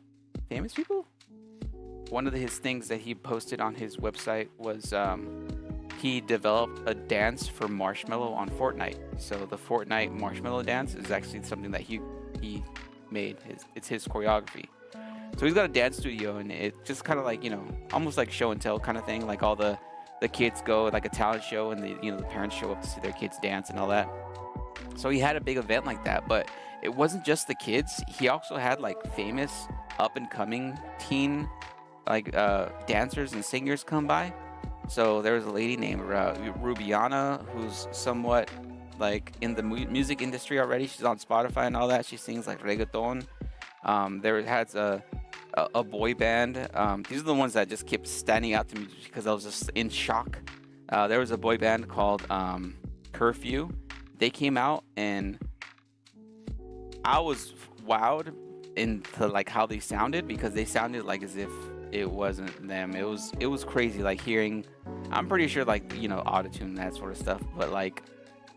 famous people. One of his things that he posted on his website was he developed a dance for Marshmallow on Fortnite. So the Fortnite Marshmallow dance is actually something that he made. It's his choreography. So he's got a dance studio, and it's just kind of like, you know, almost like show and tell kind of thing. Like all the kids go, like a talent show, and the parents show up to see their kids dance and all that. So he had a big event like that, but it wasn't just the kids. He also had like famous up and coming teen like dancers and singers come by. So there was a lady named Rubiana, who's somewhat like in the music industry already. She's on Spotify and all that. She sings like reggaeton. There has a boy band. These are the ones that just kept standing out to me because I was just in shock. There was a boy band called Curfew. They came out, and I was wowed into like how they sounded, because they sounded like as if it wasn't them. It was crazy, like hearing, I'm pretty sure, like, you know, autotune, that sort of stuff, but like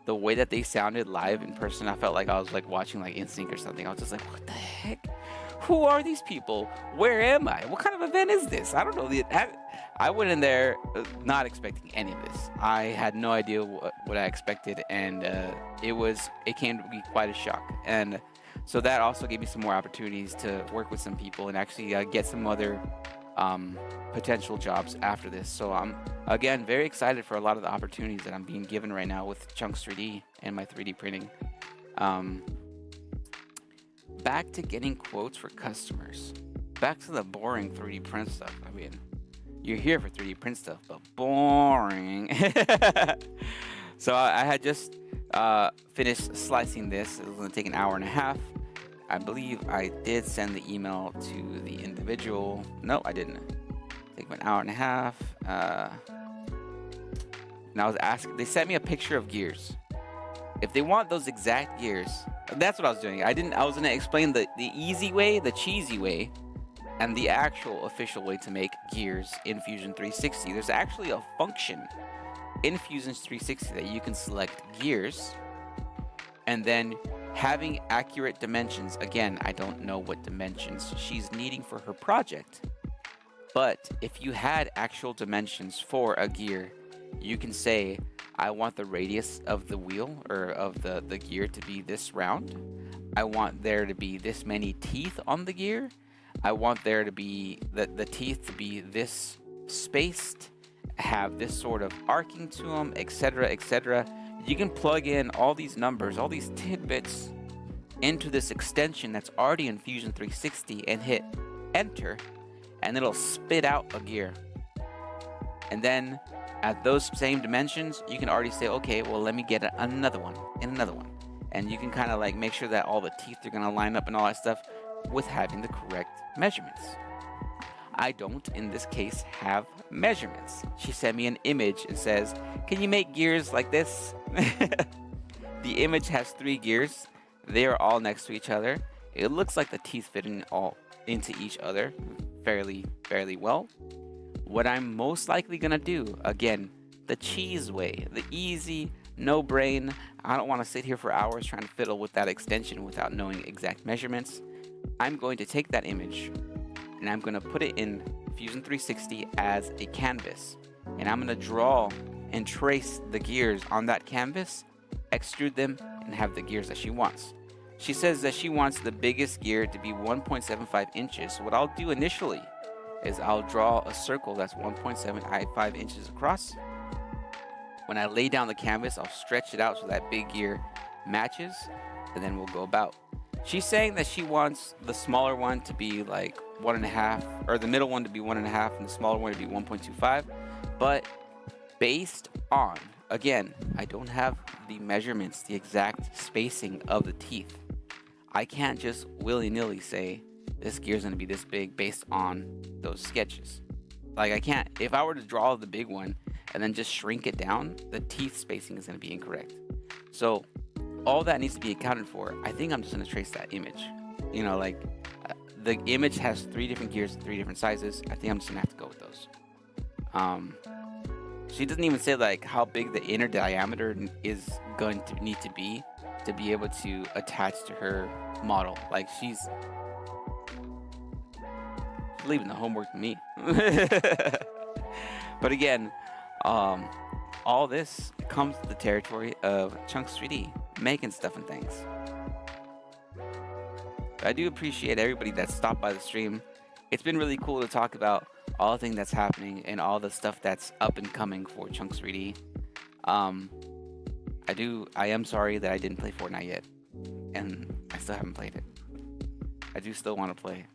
the way that they sounded live in person, I felt like I was like watching like NSYNC or something. I was just like, what the heck? Who are these people? Where am I? What kind of event is this? I don't know. I went in there not expecting any of this. I had no idea what I expected, and it came to be quite a shock. And so that also gave me some more opportunities to work with some people and actually get some other potential jobs after this. So I'm, again, very excited for a lot of the opportunities that I'm being given right now with Chunks 3D and my 3D printing. Back to getting quotes for customers. Back to the boring 3D print stuff. I mean, you're here for 3D print stuff, but boring. So I had just finish slicing this. It was going to take an hour and a half. I believe I did send the email to the individual. No, I didn't. Take an hour and a half. And I was asking, they sent me a picture of gears. If they want those exact gears, that's what I was doing. I was going to explain the easy way, the cheesy way, and the actual official way to make gears in Fusion 360. There's actually a function in Fusion 360 that you can select gears, and then having accurate dimensions. Again, I don't know what dimensions she's needing for her project, but if you had actual dimensions for a gear, you can say, I want the radius of the wheel or of the gear to be this round. I want there to be this many teeth on the gear. I want there to be the teeth to be this spaced, have this sort of arcing to them, etc., etc. You can plug in all these numbers, all these tidbits into this extension that's already in Fusion 360 and hit enter, and it'll spit out a gear. And then at those same dimensions, you can already say, okay, well, let me get another one and another one. And you can kind of like make sure that all the teeth are going to line up and all that stuff with having the correct measurements. I don't, in this case, have measurements. She sent me an image and says, can you make gears like this? The image has 3 gears. They are all next to each other. It looks like the teeth fit in all into each other fairly well. What I'm most likely gonna do, again, the cheese way, the easy, no brain. I don't want to sit here for hours trying to fiddle with that extension without knowing exact measurements. I'm going to take that image and I'm going to put it in Fusion 360 as a canvas, and I'm going to draw and trace the gears on that canvas, extrude them, and have the gears that she wants. She says that she wants the biggest gear to be 1.75 inches. So what I'll do initially is I'll draw a circle that's 1.75 inches across. When I lay down the canvas, I'll stretch it out so that big gear matches, and then we'll go about. She's saying that she wants the smaller one to be like 1.5, or the middle one to be 1.5, and the smaller one to be 1.25. But based on, again, I don't have the measurements, the exact spacing of the teeth. I can't just willy-nilly say this gear's gonna be this big based on those sketches. Like, I can't. If I were to draw the big one and then just shrink it down, the teeth spacing is gonna be incorrect. So all that needs to be accounted for. I think I'm just gonna trace that image. You know, like the image has 3 different gears, 3 different sizes. I think I'm just gonna have to go with those. She doesn't even say like how big the inner diameter is going to need to be able to attach to her model. Like, she's leaving the homework to me. But again, all this comes to the territory of Chunks 3D making stuff and things. I do appreciate everybody that stopped by the stream. It's been really cool to talk about all the things that's happening and all the stuff that's up and coming for Chunks 3D. I am sorry that I didn't play Fortnite yet, and I still haven't played it. I do still want to play.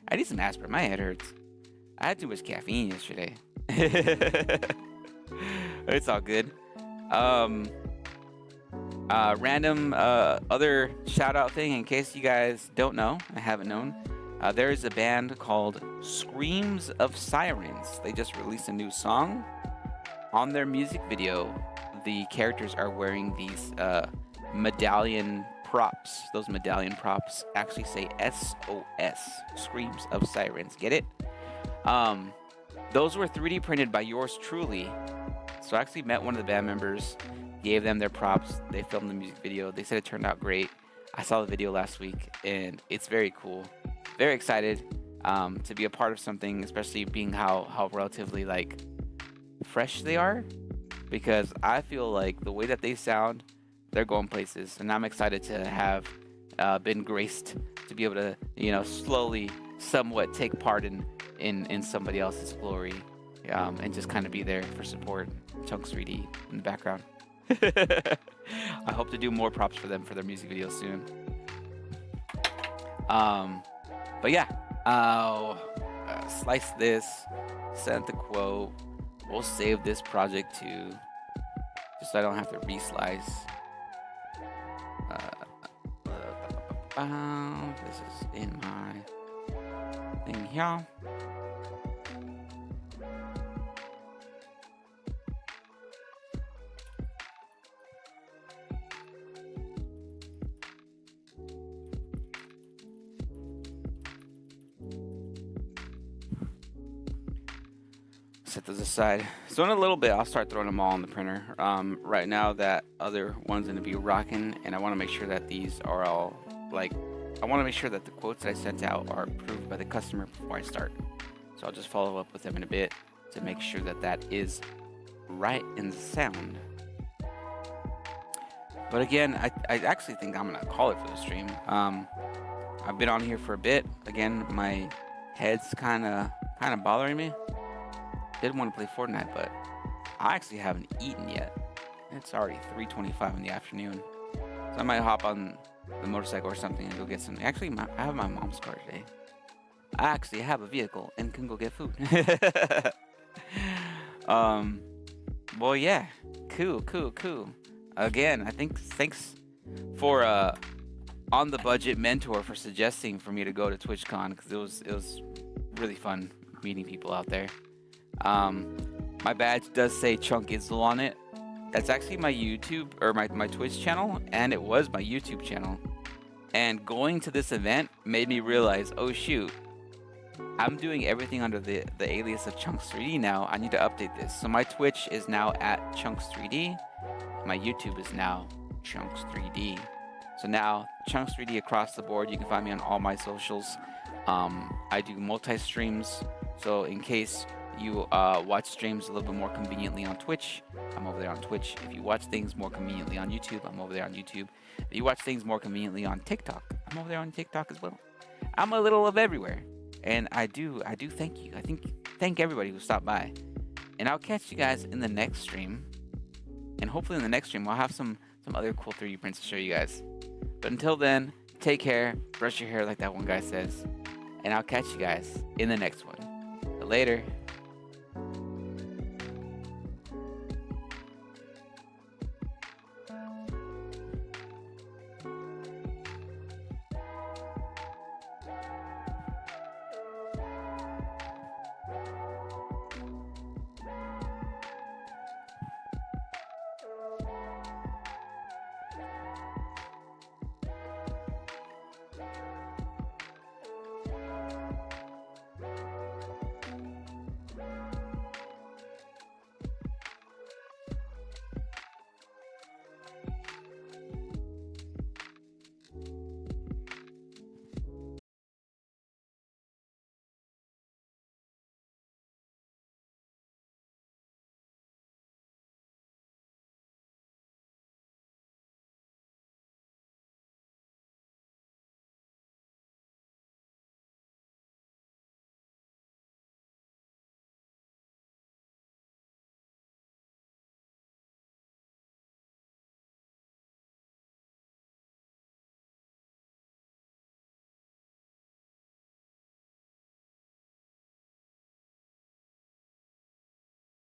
I need some aspirin. My head hurts. I had too much caffeine yesterday. It's all good. Random other shout out thing, in case you guys don't know, I haven't known. There is a band called Screams of Sirens. They just released a new song. On their music video, the characters are wearing these medallion props. Those medallion props actually say SOS, Screams of Sirens. Get it? Those were 3D printed by yours truly. So I actually met one of the band members, gave them their props. They filmed the music video. They said it turned out great. I saw the video last week, and it's very cool. Very excited to be a part of something, especially being how relatively like fresh they are, because I feel like the way that they sound, they're going places, and I'm excited to have been graced to be able to, you know, slowly, somewhat take part in somebody else's glory, and just kind of be there for support. Chunks 3D in the background. I hope to do more props for them for their music videos soon. But yeah, I'll slice this, send the quote. We'll save this project to just so I don't have to reslice. This is in my thing here. Set those aside. So in a little bit, I'll start throwing them all on the printer. Right now, that other one's gonna be rocking, and I want to make sure that these are all like. I want to make sure that the quotes that I sent out are approved by the customer before I start. So I'll just follow up with them in a bit to make sure that that is right and sound. But again, I actually think I'm gonna call it for the stream. I've been on here for a bit. Again, my head's kind of bothering me. Did want to play Fortnite, but I actually haven't eaten yet. It's already 3:25 in the afternoon, so I might hop on the motorcycle or something and go get some. Actually, I have my mom's car today. I actually have a vehicle and can go get food. Well, yeah, cool. Again, I think thanks for on the budget mentor for suggesting for me to go to TwitchCon, because it was really fun meeting people out there. My badge does say Chunk Izzle on it. That's actually my YouTube or my Twitch channel, and it was my YouTube channel. And going to this event made me realize, oh shoot, I'm doing everything under the alias of Chunks3D now. I need to update this. So my Twitch is now at Chunks3D. My YouTube is now Chunks3D. So now Chunks3D across the board. You can find me on all my socials. I do multi-streams. So in case you watch streams a little bit more conveniently on Twitch, I'm over there on Twitch. If you watch things more conveniently on YouTube, I'm over there on YouTube. If you watch things more conveniently on TikTok, I'm over there on TikTok as well. I'm a little of everywhere, and I do thank you. Thank everybody who stopped by, and I'll catch you guys in the next stream. And hopefully in the next stream, I'll have some other cool 3D prints to show you guys. But until then, take care, brush your hair like that one guy says, and I'll catch you guys in the next one. Later.